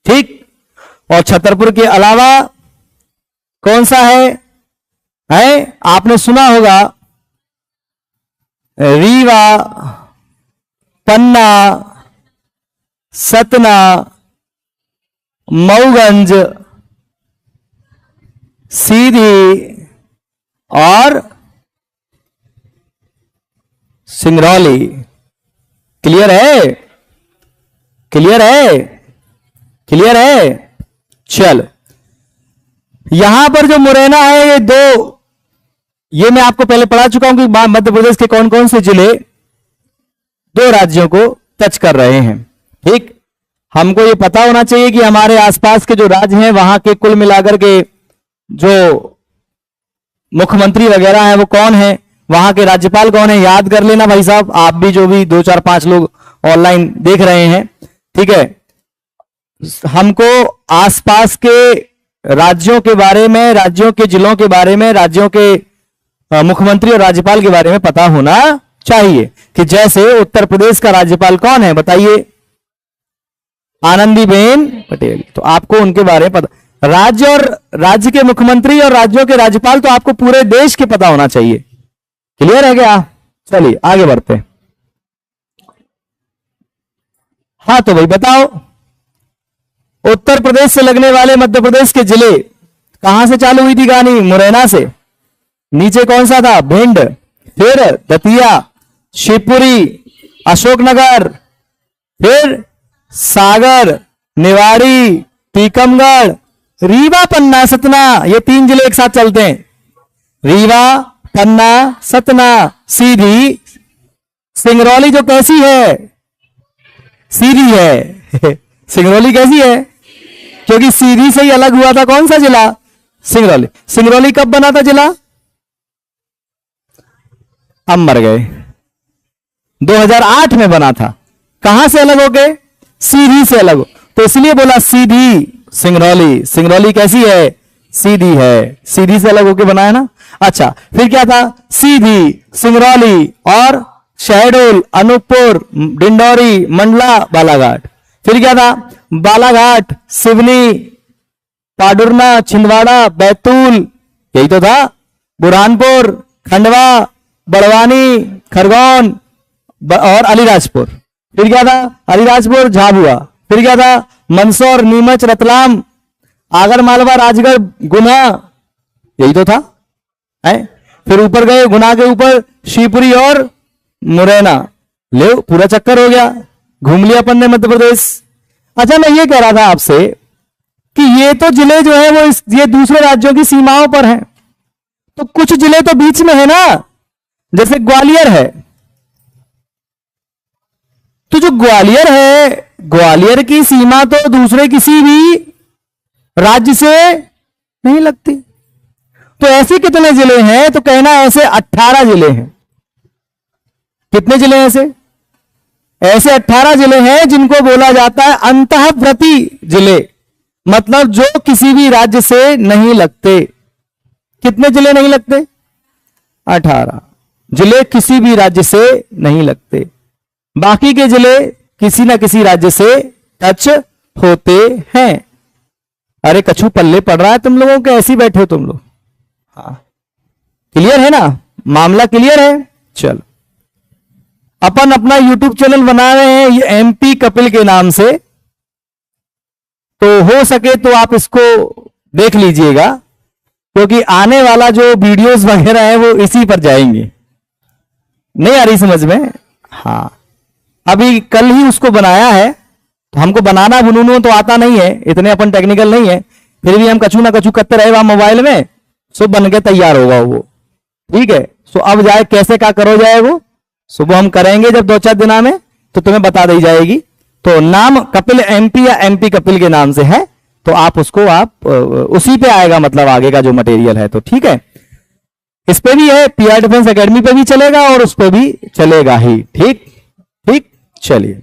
ठीक, और छतरपुर के अलावा कौन सा है? आपने सुना होगा रीवा, पन्ना, सतना, मऊगंज, सीधी और सिंगरौली। क्लियर है? क्लियर है? क्लियर है? चल, यहां पर जो मुरैना है ये मैं आपको पहले पढ़ा चुका हूं कि मध्य प्रदेश के कौन कौन से जिले 2 राज्यों को टच कर रहे हैं। ठीक, हमको ये पता होना चाहिए कि हमारे आसपास के जो राज्य हैं वहां के कुल मिलाकर के जो मुख्यमंत्री वगैरह हैं वो कौन है, वहां के राज्यपाल कौन है, याद कर लेना भाई साहब। आप भी जो भी 2 4 5 लोग ऑनलाइन देख रहे हैं, ठीक है। हमको आसपास के राज्यों के बारे में, राज्यों के जिलों के बारे में, राज्यों के मुख्यमंत्री और राज्यपाल के बारे में पता होना चाहिए कि जैसे उत्तर प्रदेश का राज्यपाल कौन है बताइए? आनंदीबेन पटेल। तो आपको उनके बारे में पता। राज्य और राज्य के मुख्यमंत्री और राज्यों के राज्यपाल तो आपको पूरे देश के पता होना चाहिए। क्लियर है क्या? चलिए आगे बढ़ते हैं। हाँ तो भाई बताओ, उत्तर प्रदेश से लगने वाले मध्य प्रदेश के जिले कहां से चालू हुई थी कहानी? मुरैना से। नीचे कौन सा था? भिंड। फिर दतिया, शिवपुरी, अशोकनगर, फिर सागर, निवाड़ी, टीकमगढ़, रीवा, पन्ना, सतना। ये 3 जिले एक साथ चलते हैं। रीवा, पन्ना, सतना। सीधी सिंगरौली जो कैसी है, सीधी है। सिंगरौली कैसी है, क्योंकि सीधी से ही अलग हुआ था कौन सा जिला, सिंगरौली। सिंगरौली कब बना था जिला, अब मर गए, 2008 में बना था। कहां से अलग हो गए, सीधी से अलग हो, तो इसलिए बोला सीधी सिंगरौली। सिंगरौली कैसी है, सीधी है, सीधी से अलग होके बनाया ना। अच्छा, फिर क्या था, सीधी, सिंगरौली और शहडोल, अनूपपुर, डिंडौरी, मंडला, बालाघाट। फिर क्या था, बालाघाट, सिवनी, पाडुरना, छिंदवाड़ा, बैतूल, यही तो था। बुरहानपुर, खंडवा, बड़वानी, खरगोन और अलीराजपुर। फिर क्या था, अलीराजपुर, झाबुआ। फिर क्या था, मंदसौर, नीमच, रतलाम, आगर मालवा, राजगढ़, गुना, यही तो था है? फिर ऊपर गए, गुना के ऊपर शिवपुरी और मुरैना। ले पूरा चक्कर हो गया, घूम लिया अपन ने मध्य प्रदेश। अच्छा, मैं ये कह रहा था आपसे कि ये तो जिले जो है वो ये दूसरे राज्यों की सीमाओं पर हैं, तो कुछ जिले तो बीच में है ना, जैसे ग्वालियर है। तो जो ग्वालियर है, ग्वालियर की सीमा तो दूसरे किसी भी राज्य से नहीं लगती। तो ऐसे कितने जिले हैं, तो कहना ऐसे 18 जिले हैं। कितने जिले हैं ऐसे, ऐसे 18 जिले हैं जिनको बोला जाता है अंतःवर्ती जिले, मतलब जो किसी भी राज्य से नहीं लगते। कितने जिले नहीं लगते, 18 जिले किसी भी राज्य से नहीं लगते। बाकी के जिले किसी ना किसी राज्य से टच होते हैं। अरे कछु पल्ले पड़ रहा है तुम लोगों के, ऐसे ही बैठे हो तुम लोग। हाँ, क्लियर है ना, मामला क्लियर है। चलो, अपन अपना यूट्यूब चैनल बना रहे हैं ये एमपी कपिल के नाम से, तो हो सके तो आप इसको देख लीजिएगा, क्योंकि आने वाला जो वीडियोस वगैरह है वो इसी पर जाएंगे। नहीं आ रही समझ में? हाँ, अभी कल ही उसको बनाया है, तो हमको बनाना बुनूनू तो आता नहीं है, इतने अपन टेक्निकल नहीं है, फिर भी हम कछु ना कछु करते रहे वहां मोबाइल में, सो बन के तैयार होगा वो। ठीक है, सो अब जाए कैसे क्या करो जाए वो सुबह हम करेंगे जब 2-4 दिना में, तो तुम्हें बता दी जाएगी। तो नाम कपिल एमपी या एमपी कपिल के नाम से है, तो आप उसको आप उसी पे आएगा, मतलब आगे का जो मटेरियल है। तो ठीक है, इस पे भी है, पीआर डिफेंस एकेडमी पे भी चलेगा और उस पे भी चलेगा ही। ठीक ठीक, चलिए,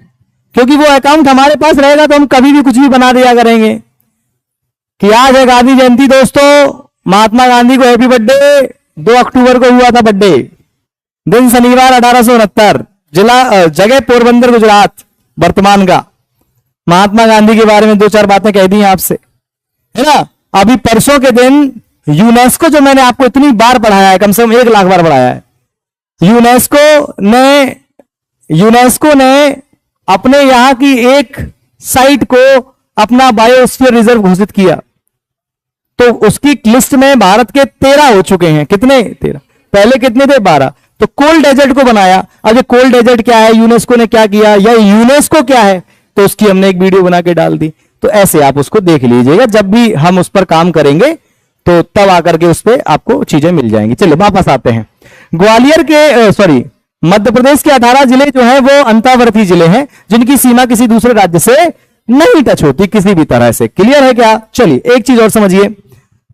क्योंकि वो अकाउंट हमारे पास रहेगा तो हम कभी भी कुछ भी बना दिया करेंगे कि आज है गांधी जयंती दोस्तों, महात्मा गांधी को हैप्पी बर्थडे। 2 अक्टूबर को हुआ था बर्थडे, दिन शनिवार 1869, जिला जगह पोरबंदर गुजरात वर्तमान का। महात्मा गांधी के बारे में 2-4 बातें कह दी आपसे, है ना। अभी परसों के दिन यूनेस्को, जो मैंने आपको इतनी बार पढ़ाया है, कम से कम 1 लाख बार पढ़ाया है, यूनेस्को ने अपने यहां की एक साइट को अपना बायोस्फीयर रिजर्व घोषित किया। तो उसकी लिस्ट में भारत के 13 हो चुके हैं। कितने? 13। पहले कितने थे? 12। तो कोल्ड डेजर्ट को बनाया। अब ये कोल्ड डेजर्ट क्या है, यूनेस्को ने क्या किया, या यूनेस्को क्या है, तो उसकी हमने एक वीडियो बना के डाल दी। तो ऐसे आप उसको देख लीजिएगा, जब भी हम उस पर काम करेंगे तो तब आकर के उस पर आपको चीजें मिल जाएंगी। चलिए वापस आते हैं। ग्वालियर के मध्य प्रदेश के 18 जिले जो है वो अंतर्वर्ती जिले हैं, जिनकी सीमा किसी दूसरे राज्य से नहीं टच होती किसी भी तरह से। क्लियर है क्या? चलिए एक चीज और समझिए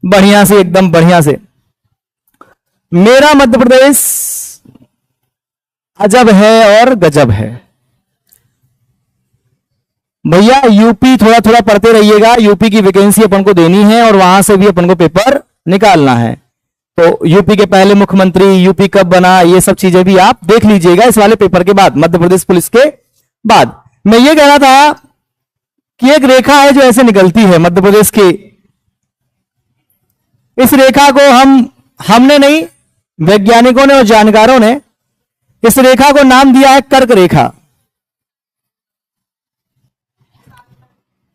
बढ़िया से, एकदम बढ़िया से। मेरा मध्य प्रदेश अजब है और गजब है भैया। यूपी थोड़ा थोड़ा पढ़ते रहिएगा, यूपी की वैकेंसी अपन को देनी है और वहां से भी अपन को पेपर निकालना है। तो यूपी के पहले मुख्यमंत्री, यूपी कब बना, ये सब चीजें भी आप देख लीजिएगा इस वाले पेपर के बाद, मध्य प्रदेश पुलिस के बाद। मैं ये कह रहा था कि एक रेखा है जो ऐसे निकलती है मध्य प्रदेश की। इस रेखा को हमने नहीं, वैज्ञानिकों ने और जानकारों ने इस रेखा को नाम दिया है कर्क रेखा।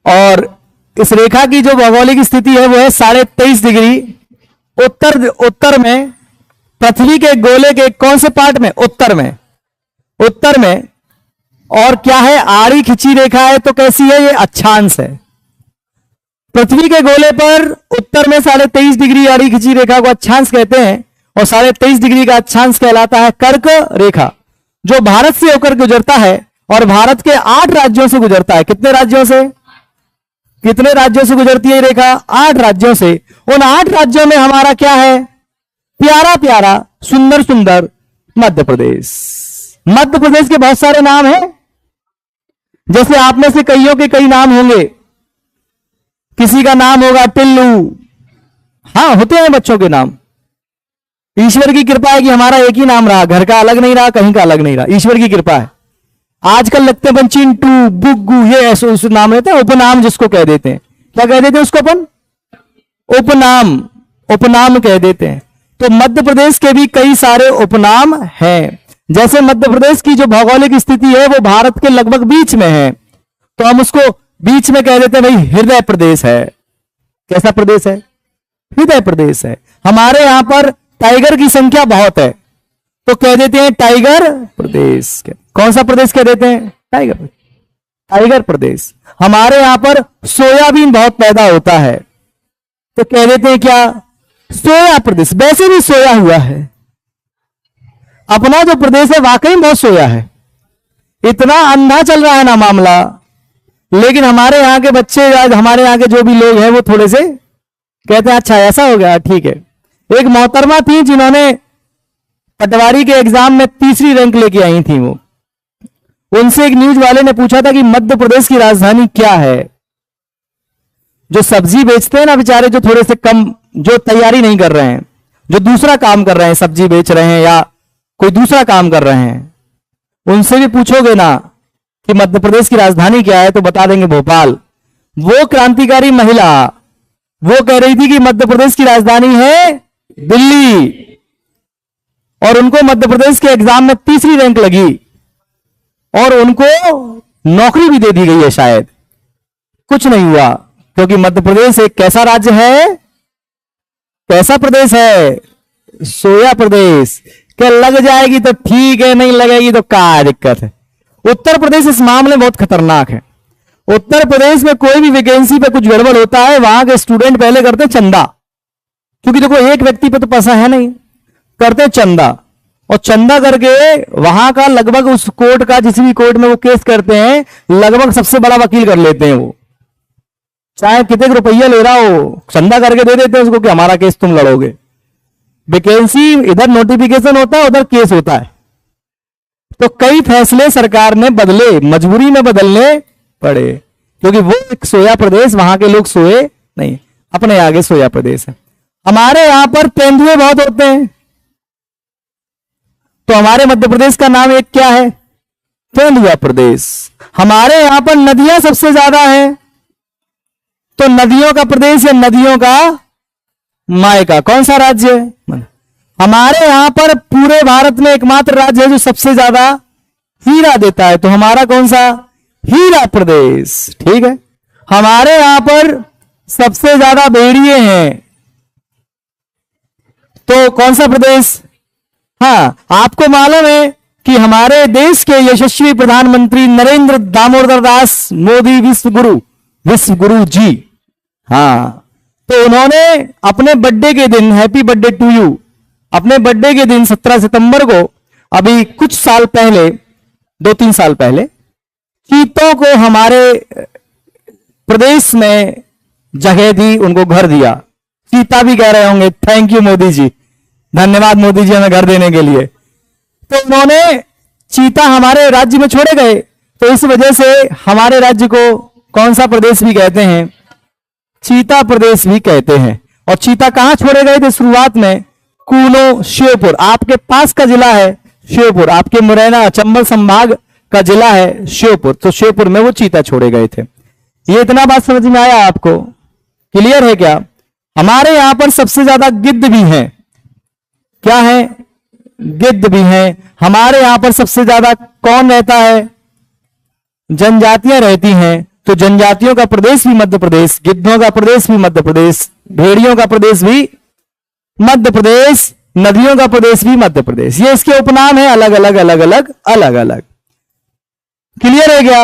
और इस रेखा की जो भौगोलिक स्थिति है वो है 23.5 डिग्री उत्तर में पृथ्वी के गोले के कौन से पार्ट में? उत्तर में। उत्तर में। और क्या है? आड़ी खिंची रेखा है, तो कैसी है? ये अक्षांश है। पृथ्वी के गोले पर उत्तर में 23.5 डिग्री आड़ी खिंची रेखा को अक्षांश कहते हैं, और 23.5 डिग्री का अक्षांश कहलाता है कर्क रेखा, जो भारत से होकर गुजरता है और भारत के 8 राज्यों से गुजरता है। कितने राज्यों से? कितने राज्यों से गुजरती है रेखा? 8 राज्यों से। उन 8 राज्यों में हमारा क्या है? प्यारा प्यारा सुंदर सुंदर मध्य प्रदेश। मध्य प्रदेश के बहुत सारे नाम हैं, जैसे आप में से कईयों के कई नाम होंगे। किसी का नाम होगा टिल्लू। हाँ, होते हैं बच्चों के नाम। ईश्वर की कृपा है कि हमारा एक ही नाम रहा, घर का अलग नहीं रहा, कहीं का अलग नहीं रहा, ईश्वर की कृपा है। आजकल लगते हैं चिंटू, बुग्गू, ये ऐसे नाम रहते हैं, उपनाम जिसको कह देते हैं। क्या कह देते हैं उसको अपन? उपनाम। उपनाम कह देते हैं। तो मध्य प्रदेश के भी कई सारे उपनाम हैं। जैसे मध्य प्रदेश की जो भौगोलिक स्थिति है वो भारत के लगभग बीच में है, तो हम उसको बीच में कह देते हैं भाई हृदय प्रदेश है। कैसा प्रदेश है? हृदय प्रदेश है। हमारे यहां पर टाइगर की संख्या बहुत है, तो कह देते हैं टाइगर प्रदेश। कौन सा प्रदेश कह देते हैं? टाइगर। टाइगर प्रदेश। हमारे यहां पर सोयाबीन बहुत पैदा होता है, तो कह देते हैं क्या? सोया प्रदेश। वैसे भी सोया हुआ है, अपना जो प्रदेश है वाकई बहुत सोया है। इतना अंधा चल रहा है ना मामला, लेकिन हमारे यहाँ के बच्चे, हमारे यहाँ के जो भी लोग हैं वो थोड़े से कहते हैं अच्छा ऐसा हो गया, ठीक है। एक मोहतरमा थी जिन्होंने पटवारी के एग्जाम में 3री रैंक लेके आई थी। वो उनसे एक न्यूज वाले ने पूछा था कि मध्य प्रदेश की राजधानी क्या है। जो सब्जी बेचते हैं ना बेचारे, जो थोड़े से कम, जो तैयारी नहीं कर रहे हैं, जो दूसरा काम कर रहे हैं, सब्जी बेच रहे हैं या कोई दूसरा काम कर रहे हैं, उनसे भी पूछोगे ना कि मध्य प्रदेश की राजधानी क्या है, तो बता देंगे भोपाल। वो क्रांतिकारी महिला वो कह रही थी कि मध्य प्रदेश की राजधानी है दिल्ली, और उनको मध्य प्रदेश के एग्जाम में 3री रैंक लगी और उनको नौकरी भी दे दी गई है शायद। कुछ नहीं हुआ, क्योंकि मध्य प्रदेश एक कैसा राज्य है? कैसा प्रदेश है? सोया प्रदेश। क्या लग जाएगी तो ठीक है, नहीं लगेगी तो क्या दिक्कत है? उत्तर प्रदेश इस मामले में बहुत खतरनाक है। उत्तर प्रदेश में कोई भी वैकेंसी पे कुछ गड़बड़ होता है, वहां के स्टूडेंट पहले करते चंदा, क्योंकि देखो एक व्यक्ति पे तो पैसा है नहीं, करते चंदा, और चंदा करके वहां का लगभग उस कोर्ट का, जिस भी कोर्ट में वो केस करते हैं, लगभग सबसे बड़ा वकील कर लेते हैं वो। चाहे कितने रुपया ले रहा हो, चंदा करके दे देते हैं उसको कि हमारा केस तुम लड़ोगे। वैकेंसी इधर नोटिफिकेशन होता है, उधर केस होता है। तो कई फैसले सरकार ने बदले, मजबूरी में बदलने पड़े, क्योंकि वो एक सोया प्रदेश, वहां के लोग सोए नहीं, अपने आगे सोया प्रदेश है। हमारे यहां पर तेंदुए बहुत होते हैं, तो हमारे मध्य प्रदेश का नाम एक क्या है? तेंदुआ प्रदेश। हमारे यहां पर नदियां सबसे ज्यादा हैं, तो नदियों का प्रदेश या नदियों का मायका कौन सा राज्य है? हमारे यहां पर पूरे भारत में एकमात्र राज्य है जो सबसे ज्यादा हीरा देता है, तो हमारा कौन सा? हीरा प्रदेश। ठीक है। हमारे यहां पर सबसे ज्यादा भेड़िए हैं, तो कौन सा प्रदेश? हाँ, आपको मालूम है कि हमारे देश के यशस्वी प्रधानमंत्री नरेंद्र दामोदर दास मोदी विश्व गुरु जी, हाँ, तो उन्होंने अपने बर्थडे के दिन, हैप्पी बर्थडे टू यू, अपने बर्थडे के दिन 17 सितंबर को, अभी कुछ साल पहले, 2-3 साल पहले, चीतों को हमारे प्रदेश में जगह दी, उनको घर दिया। चीता भी कह रहे होंगे थैंक यू मोदी जी, धन्यवाद मोदी जी हमें घर देने के लिए। तो उन्होंने चीता हमारे राज्य में छोड़े गए, तो इस वजह से हमारे राज्य को कौन सा प्रदेश भी कहते हैं? चीता प्रदेश भी कहते हैं। और चीता कहां छोड़े गए थे शुरुआत में? कूनो, श्योपुर, आपके पास का जिला है श्योपुर, आपके मुरैना चंबल संभाग का जिला है श्योपुर, तो श्योपुर में वो चीता छोड़े गए थे। ये इतना बात समझ में आया आपको? क्लियर है क्या? हमारे यहां पर सबसे ज्यादा गिद्ध भी हैं। क्या है? गिद्ध भी हैं। हमारे यहां पर सबसे ज्यादा कौन रहता है? जनजातियां रहती हैं, तो जनजातियों का प्रदेश भी मध्य प्रदेश, गिद्धों का प्रदेश भी मध्य प्रदेश, भेड़ियों का प्रदेश भी मध्य प्रदेश, नदियों का प्रदेश भी मध्य प्रदेश, ये इसके उपनाम है, अलग अलग अलग अलग अलग अलग। क्लियर है क्या?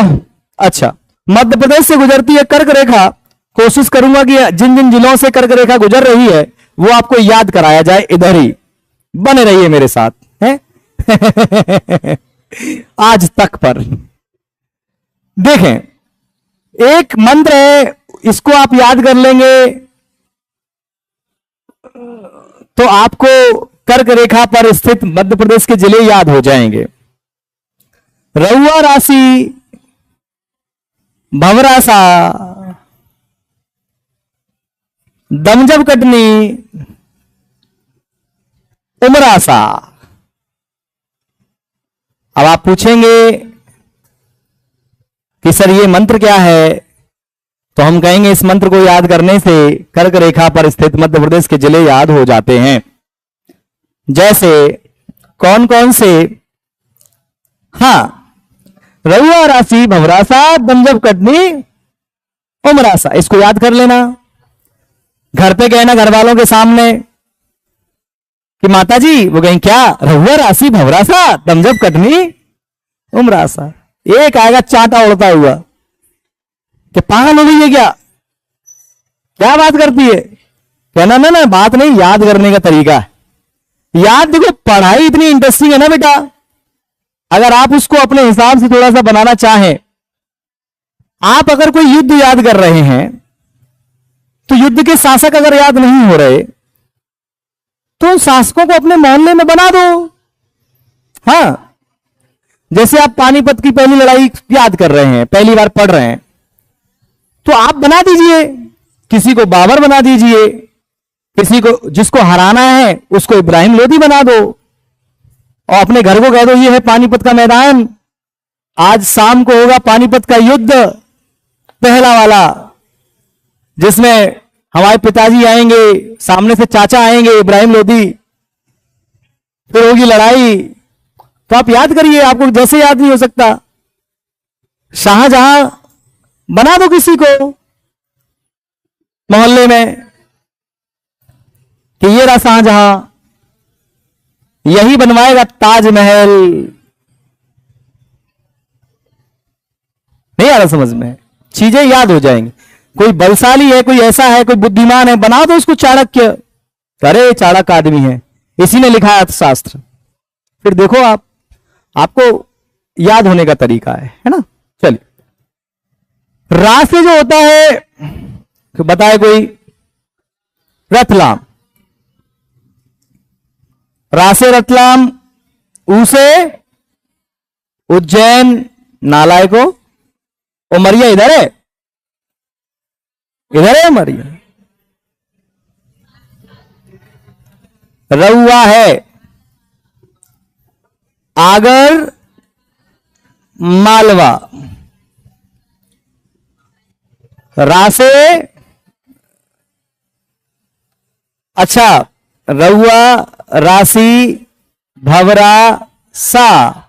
अच्छा, मध्य प्रदेश से गुजरती है कर्क रेखा। कोशिश करूंगा कि जिन जिन जिलों से कर्क रेखा गुजर रही है वो आपको याद कराया जाए, इधर ही बने रहिए मेरे साथ हैं। आज तक पर देखें, एक मंत्र है, इसको आप याद कर लेंगे तो आपको कर्क रेखा पर स्थित मध्य प्रदेश के जिले याद हो जाएंगे। रहुआ राशि, भवरासा, दमजब कटनी, उमरासा। अब आप पूछेंगे कि सर ये मंत्र क्या है, तो हम कहेंगे इस मंत्र को याद करने से कर्क रेखा पर स्थित मध्य प्रदेश के जिले याद हो जाते हैं। जैसे कौन कौन से? हां, रहुआ राशि, भवरासा, दमजब कटनी, उमरासा, इसको याद कर लेना। घर पे गए ना घर वालों के सामने कि माता जी, वो कहें क्या? रहुआ राशि, भवरासा, दमजब कटनी, उमरासा। एक आएगा चाटा उड़ता हुआ कि पागल हो गई है क्या, क्या बात करती है? कहना ना ना, बात नहीं, याद करने का तरीका है। याद देखो, पढ़ाई इतनी इंटरेस्टिंग है ना बेटा, अगर आप उसको अपने हिसाब से थोड़ा सा बनाना चाहें। आप अगर कोई युद्ध याद कर रहे हैं तो युद्ध के शासक अगर याद नहीं हो रहे तो उन शासकों को अपने मोहल्ले में बना दो। हां, जैसे आप पानीपत की पहली लड़ाई याद कर रहे हैं, पहली बार पढ़ रहे हैं, तो आप बना दीजिए, किसी को बाबर बना दीजिए, किसी को जिसको हराना है उसको इब्राहिम लोदी बना दो, और अपने घर को कह दो ये है पानीपत का मैदान, आज शाम को होगा पानीपत का युद्ध पहला वाला, जिसमें हमारे पिताजी आएंगे, सामने से चाचा आएंगे इब्राहिम लोदी, फिर होगी लड़ाई। तो आप याद करिए, आपको जैसे याद नहीं हो सकता, शाहजहां बना दो किसी को मोहल्ले में कि ये रहा शाहजहां, यही बनवाएगा ताजमहल। नहीं आ रहा समझ में? चीजें याद हो जाएंगी। कोई बलशाली है, कोई ऐसा है, कोई बुद्धिमान है, बना दो उसको चाणक्य। अरे चाणक्य आदमी है, इसी ने लिखा अर्थशास्त्र। फिर देखो आपको याद होने का तरीका है ना। चलिए, राशि जो होता है, तो बताए कोई? रतलाम, राशि रतलाम, उसे उज्जैन, नालाय को, उमरिया इधर है, इधर है उमरिया। रउआ है, आगर, मालवा, रासे, अच्छा, रउआ राशि, भवरा, सा,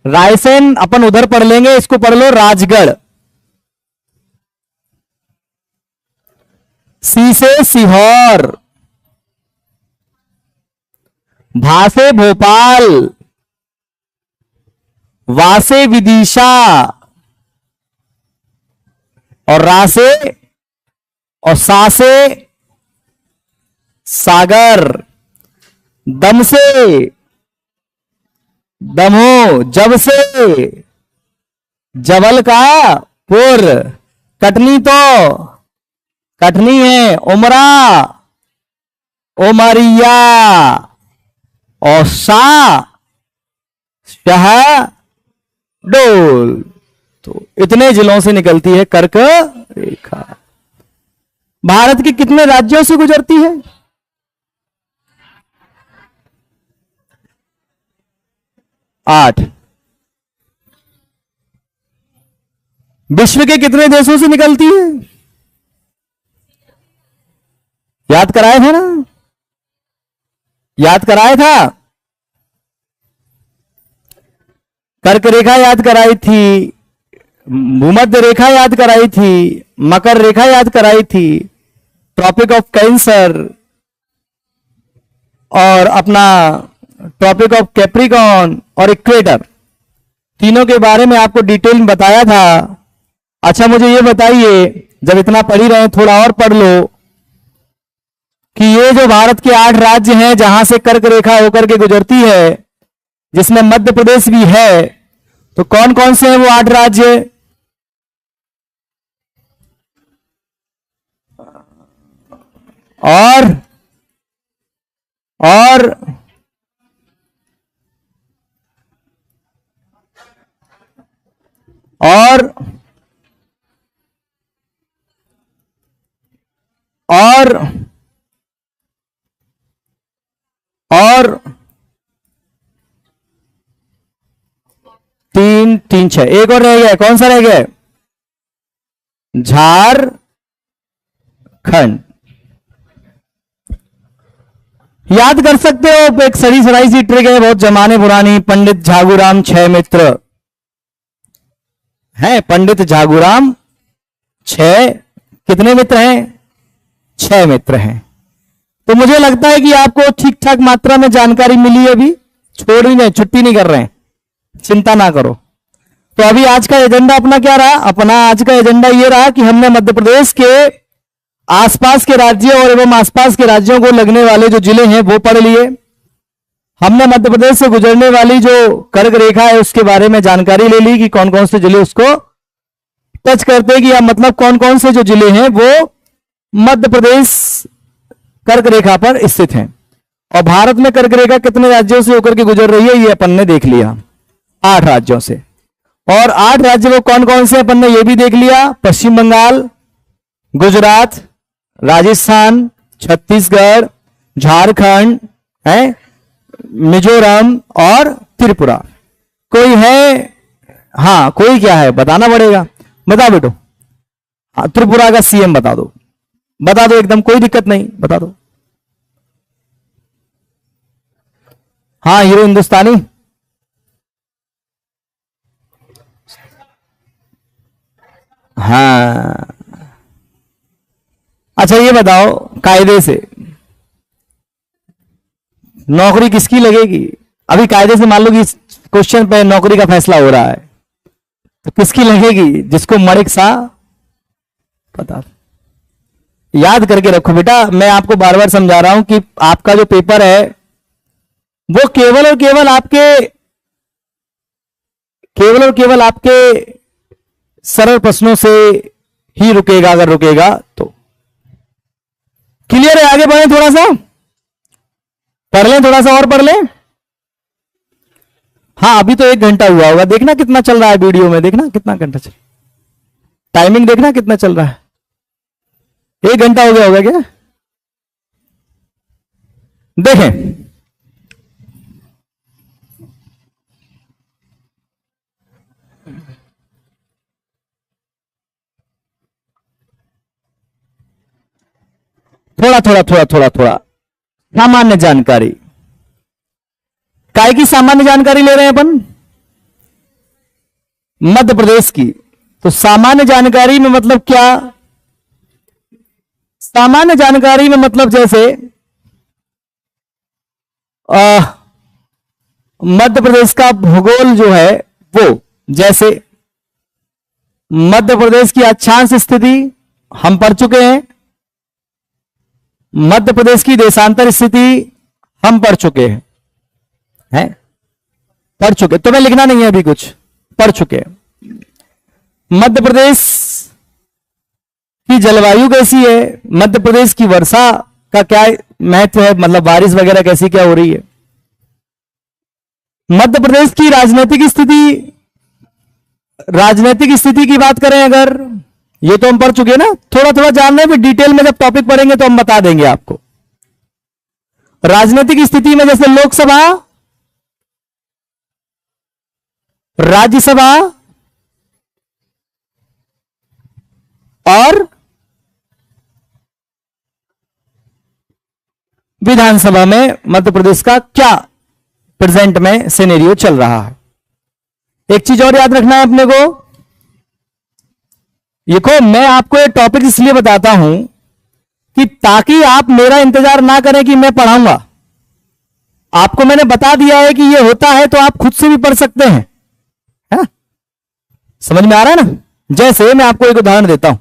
रायसेन अपन उधर पढ़ लेंगे, इसको पढ़ लो राजगढ़। सी से सीहोर, भा से भोपाल, वा से विदिशा, और रा से और सा से सागर, दम से दमो, जब से जबल का पुर, कटनी तो कटनी है, उमरा, उमरिया, और सा शहडोल। तो इतने जिलों से निकलती है कर्क रेखा। भारत के कितने राज्यों से गुजरती है? 8। विश्व के कितने देशों से निकलती है? याद कराया था ना, याद कराया था। कर्क रेखा याद कराई थी, भूमध्य रेखा याद कराई थी, मकर रेखा याद कराई थी, ट्रॉपिक ऑफ कैंसर और अपना ट्रॉपिक ऑफ कैप्रिकॉर्न और इक्वेटर, तीनों के बारे में आपको डिटेल में बताया था। अच्छा मुझे ये बताइए, जब इतना पढ़ ही रहे हैं थोड़ा और पढ़ लो कि ये जो भारत के 8 राज्य हैं जहां से कर्क रेखा होकर के गुजरती है, जिसमें मध्य प्रदेश भी है, तो कौन कौन से हैं वो 8 राज्य? और और और और और 3 3 6, एक और रह गया, कौन सा रह गया? झारखंड। याद कर सकते हो, एक सड़ी सड़ाई सी ट्रिक है, बहुत जमाने पुरानी। पंडित झागुराम 6 मित्र हैं। पंडित झागुराम 6 कितने मित्र हैं? 6 मित्र हैं। तो मुझे लगता है कि आपको ठीक ठाक मात्रा में जानकारी मिली है। अभी छोड़ ही नहीं, छुट्टी नहीं कर रहे हैं, चिंता ना करो। तो अभी आज का एजेंडा अपना क्या रहा? अपना आज का एजेंडा ये रहा कि हमने मध्य प्रदेश के आसपास के राज्यों और एवं आसपास के राज्यों को लगने वाले जो जिले हैं वो पढ़ लिए। हमने मध्य प्रदेश से गुजरने वाली जो कर्क रेखा है उसके बारे में जानकारी ले ली कि कौन कौन से जिले उसको टच करते हैं, कि या मतलब कौन कौन से जो जिले हैं वो मध्य प्रदेश कर्क रेखा पर स्थित हैं। और भारत में कर्क रेखा कितने राज्यों से होकर के गुजर रही है ये अपन ने देख लिया, 8 राज्यों से। और 8 राज्य वो कौन कौन से अपन ने ये भी देख लिया, पश्चिम बंगाल, गुजरात, राजस्थान, छत्तीसगढ़, झारखंड है, मिजोरम और त्रिपुरा। कोई है? हाँ, कोई क्या है बताना पड़ेगा। बता बेटो। हाँ, त्रिपुरा का सीएम बता दो, बता दो एकदम, कोई दिक्कत नहीं, बता दो। हाँ, हीरो हिंदुस्तानी। हाँ, अच्छा ये बताओ, कायदे से नौकरी किसकी लगेगी? अभी कायदे से मान लो कि इस क्वेश्चन पे नौकरी का फैसला हो रहा है, तो किसकी लगेगी? जिसको मणिक सा पता। याद करके रखो बेटा, मैं आपको बार बार समझा रहा हूं कि आपका जो पेपर है वो केवल और केवल आपके सरल प्रश्नों से ही रुकेगा, अगर रुकेगा तो। क्लियर है? आगे बढ़े, थोड़ा सा पढ़ लें, थोड़ा सा और पढ़ लें। हाँ, अभी तो 1 घंटा हुआ होगा, देखना कितना चल रहा है वीडियो में, देखना कितना घंटा चल, टाइमिंग देखना कितना चल रहा है। 1 घंटा हो गया होगा क्या? देखें, थोड़ा सामान्य जानकारी। काय की सामान्य जानकारी ले रहे हैं अपन? मध्य प्रदेश की। तो सामान्य जानकारी में मतलब क्या? सामान्य जानकारी में मतलब जैसे मध्य प्रदेश का भूगोल जो है वो, जैसे मध्य प्रदेश की अक्षांश स्थिति हम पढ़ चुके हैं, मध्य प्रदेश की देशांतर स्थिति हम पढ़ चुके हैं, पढ़ चुके, तुम्हें लिखना नहीं है अभी कुछ, पढ़ चुके हैं। मध्य प्रदेश की जलवायु कैसी है, मध्य प्रदेश की वर्षा का क्या महत्व है, मतलब बारिश वगैरह कैसी क्या हो रही है। मध्य प्रदेश की राजनीतिक स्थिति की बात करें अगर, ये तो हम पढ़ चुके हैं ना, थोड़ा थोड़ा जान रहे हैं, फिर डिटेल में जब टॉपिक पढ़ेंगे तो हम बता देंगे आपको। राजनीतिक स्थिति में जैसे लोकसभा, राज्यसभा और विधानसभा में मध्य प्रदेश का क्या प्रेजेंट में सिनेरियो चल रहा है। एक चीज और याद रखना है अपने को, देखो मैं आपको ये टॉपिक इसलिए बताता हूं कि ताकि आप मेरा इंतजार ना करें कि मैं पढ़ाऊंगा, आपको मैंने बता दिया है कि ये होता है, तो आप खुद से भी पढ़ सकते हैं, है ना? समझ में आ रहा है ना? जैसे मैं आपको एक उदाहरण देता हूं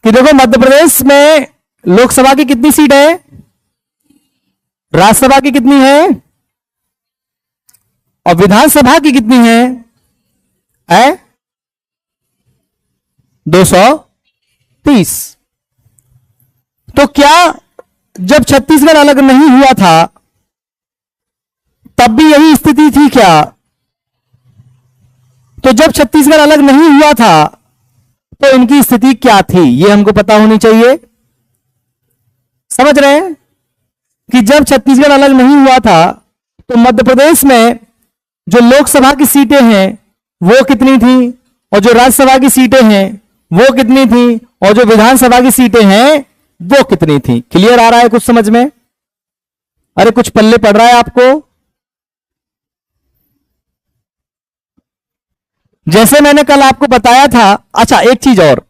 कि देखो, मध्य प्रदेश में लोकसभा की कितनी सीट है, राज्यसभा की कितनी है, और विधानसभा की कितनी है 230। तो क्या जब छत्तीसगढ़ अलग नहीं हुआ था तब भी यही स्थिति थी क्या? तो जब छत्तीसगढ़ अलग नहीं हुआ था तो इनकी स्थिति क्या थी, यह हमको पता होनी चाहिए। समझ रहे हैं कि जब छत्तीसगढ़ अलग नहीं हुआ था तो मध्य प्रदेश में जो लोकसभा की सीटें हैं वो कितनी थी, और जो राज्यसभा की सीटें हैं वो कितनी थी, और जो विधानसभा की सीटें हैं वो कितनी थी। क्लियर आ रहा है कुछ समझ में? अरे कुछ पल्ले पड़ रहा है आपको? जैसे मैंने कल आपको बताया था। अच्छा, एक चीज और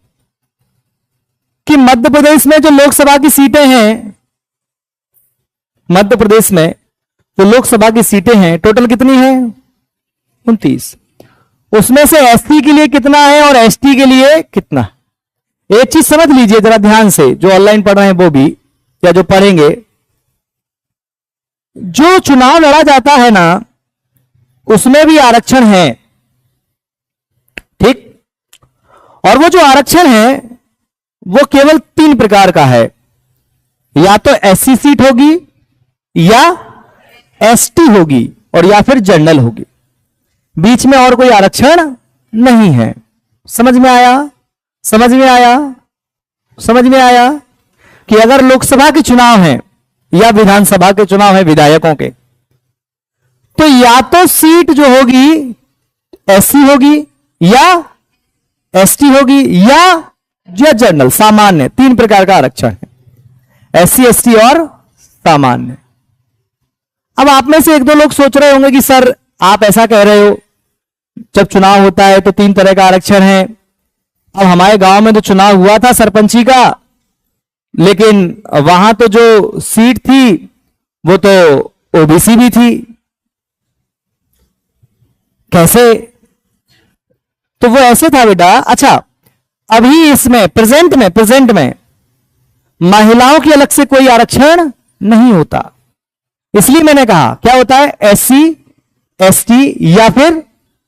कि मध्य प्रदेश में जो लोकसभा की सीटें हैं, मध्य प्रदेश में जो लोकसभा की सीटें हैं टोटल कितनी है? 29। उसमें से एससी के लिए कितना है और एसटी के लिए कितना? एक चीज समझ लीजिए जरा ध्यान से, जो ऑनलाइन पढ़ रहे हैं वो भी, या जो पढ़ेंगे, जो चुनाव लड़ा जाता है ना उसमें भी आरक्षण है, ठीक? और वो जो आरक्षण है वो केवल 3 प्रकार का है, या तो एससी सीट होगी, या एसटी होगी, और या फिर जनरल होगी। बीच में और कोई आरक्षण नहीं है। समझ में आया? समझ में आया? समझ में आया कि अगर लोकसभा के चुनाव हैं या विधानसभा के चुनाव हैं विधायकों के, तो या तो सीट जो होगी एससी होगी, या एसटी होगी, या जनरल सामान्य। 3 प्रकार का आरक्षण है, एससी एसटी और सामान्य। अब आप में से 1-2 लोग सोच रहे होंगे कि सर आप ऐसा कह रहे हो, जब चुनाव होता है तो 3 तरह का आरक्षण है। अब हमारे गांव में तो चुनाव हुआ था सरपंची का, लेकिन वहां तो जो सीट थी वो तो ओबीसी भी थी। कैसे? तो वो ऐसे था बेटा। अच्छा, अभी इसमें प्रेजेंट में महिलाओं की अलग से कोई आरक्षण नहीं होता। इसलिए मैंने कहा क्या होता है, एससी एसटी या फिर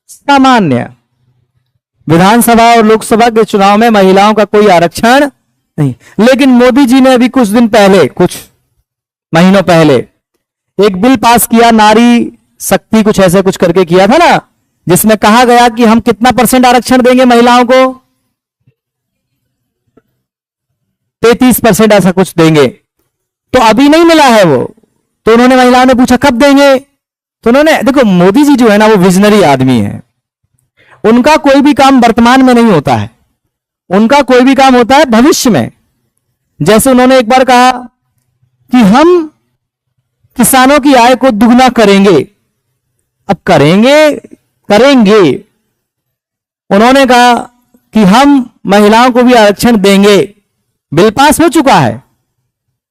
सामान्य। विधानसभा और लोकसभा के चुनाव में महिलाओं का कोई आरक्षण नहीं। लेकिन मोदी जी ने अभी कुछ दिन पहले, कुछ महीनों पहले एक बिल पास किया, नारी शक्ति कुछ ऐसे कुछ करके किया था ना, जिसमें कहा गया कि हम कितना % आरक्षण देंगे महिलाओं को, 33% ऐसा कुछ देंगे। तो अभी नहीं मिला है वो, तो उन्होंने, महिलाओं ने पूछा कब देंगे, तो उन्होंने, देखो मोदी जी जो है ना वो विजनरी आदमी है। उनका कोई भी काम वर्तमान में नहीं होता है, उनका कोई भी काम होता है भविष्य में। जैसे उन्होंने एक बार कहा कि हम किसानों की आय को दुगना करेंगे। अब करेंगे उन्होंने कहा कि हम महिलाओं को भी आरक्षण देंगे। बिल पास हो चुका है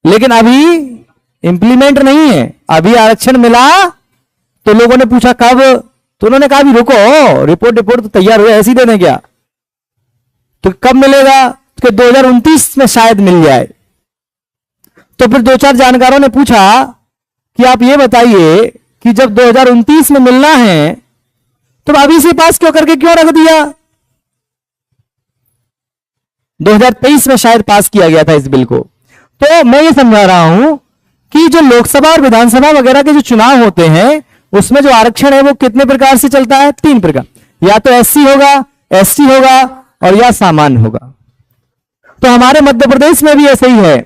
लेकिन अभी इंप्लीमेंट नहीं है। अभी आरक्षण मिला तो लोगों ने पूछा कब, तो उन्होंने कहा भी रुको, रिपोर्ट तो तैयार हुआ, ऐसी देने क्या, तो कब मिलेगा, तो 2029 में शायद मिल जाए। तो फिर 2-4 जानकारों ने पूछा कि आप ये बताइए कि जब 2029 में मिलना है तो अभी से पास क्यों करके क्यों रख दिया। 2023 में शायद पास किया गया था इस बिल को। तो मैं ये समझा रहा हूं कि जो लोकसभा और विधानसभा वगैरह के जो चुनाव होते हैं उसमें जो आरक्षण है वो कितने प्रकार से चलता है, 3 प्रकार, या तो एससी होगा, एसटी होगा, और या सामान्य होगा। तो हमारे मध्य प्रदेश में भी ऐसे ही है,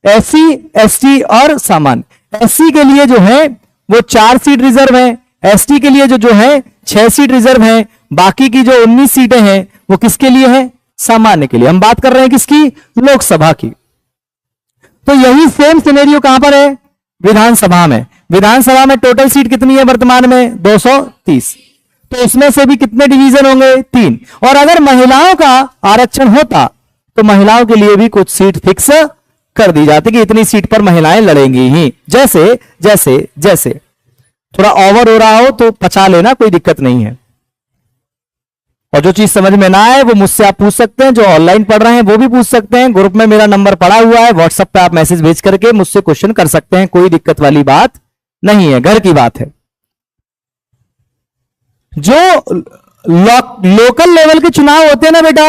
एससी एसटी और सामान्य। एससी के लिए जो है वो 4 सीट रिजर्व है, एसटी के लिए जो है 6 सीट रिजर्व है, बाकी की जो 19 सीटें हैं वो किसके लिए है, सामान्य के लिए। हम बात कर रहे हैं किसकी, लोकसभा की। तो यही सेम सिनेरियो कहां पर है, विधानसभा में। विधानसभा में टोटल सीट कितनी है वर्तमान में, 230। तो उसमें से भी कितने डिवीजन होंगे, 3। और अगर महिलाओं का आरक्षण होता तो महिलाओं के लिए भी कुछ सीट फिक्स कर दी जाती कि इतनी सीट पर महिलाएं लड़ेंगी ही। जैसे जैसे जैसे थोड़ा ओवर हो रहा हो तो पचा लेना, कोई दिक्कत नहीं है। और जो चीज समझ में ना आए वो मुझसे आप पूछ सकते हैं, जो ऑनलाइन पढ़ रहे हैं वो भी पूछ सकते हैं। ग्रुप में मेरा नंबर पड़ा हुआ है, व्हाट्सएप पे आप मैसेज भेज करके मुझसे क्वेश्चन कर सकते हैं, कोई दिक्कत वाली बात नहीं है, घर की बात है। जो लोकल लेवल के चुनाव होते हैं ना बेटा,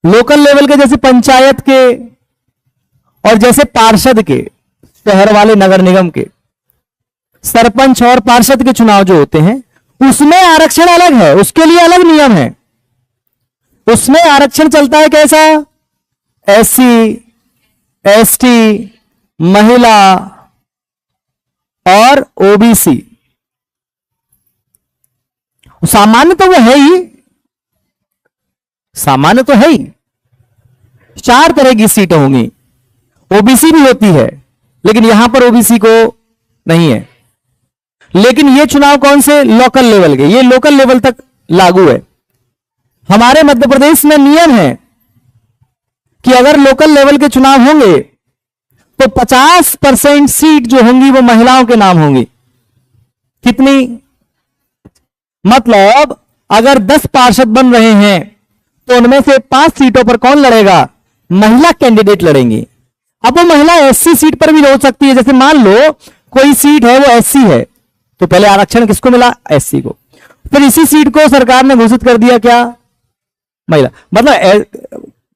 लोकल लेवल के जैसे पंचायत के और जैसे पार्षद के, शहर वाले नगर निगम के सरपंच और पार्षद के चुनाव जो होते हैं उसमें आरक्षण अलग है, उसके लिए अलग नियम है। उसमें आरक्षण चलता है कैसा, एससी, एसटी, महिला और ओबीसी। सामान्य तो वो है ही, सामान्य तो है ही। 4 तरह की सीटें होंगी, ओबीसी भी होती है लेकिन यहां पर ओबीसी को नहीं है। लेकिन ये चुनाव कौन से, लोकल लेवल के, ये लोकल लेवल तक लागू है। हमारे मध्य प्रदेश में नियम है कि अगर लोकल लेवल के चुनाव होंगे तो 50% सीट जो होंगी वो महिलाओं के नाम होंगी। कितनी, मतलब अगर 10 पार्षद बन रहे हैं तो उनमें से 5 सीटों पर कौन लड़ेगा, महिला कैंडिडेट लड़ेंगी। अब वो महिला एससी सीट पर भी लड़ सकती है। जैसे मान लो कोई सीट है वो एससी है, तो पहले आरक्षण किसको मिला, एससी को। फिर इसी सीट को सरकार ने घोषित कर दिया क्या, महिला। मतलब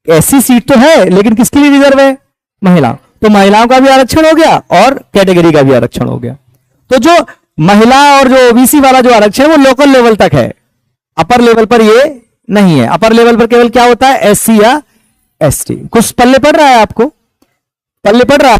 एससी सीट तो है लेकिन किसके लिए रिजर्व है, महिला। तो महिलाओं का भी आरक्षण हो गया और कैटेगरी का भी आरक्षण हो गया। तो जो महिला और जो ओबीसी वाला जो आरक्षण वो लोकल लेवल तक है, अपर लेवल पर ये नहीं है। अपर लेवल पर केवल क्या होता है, एससी या एसटी। कुछ पल्ले पड़ रहा है आपको, पल्ले पड़ रहा है।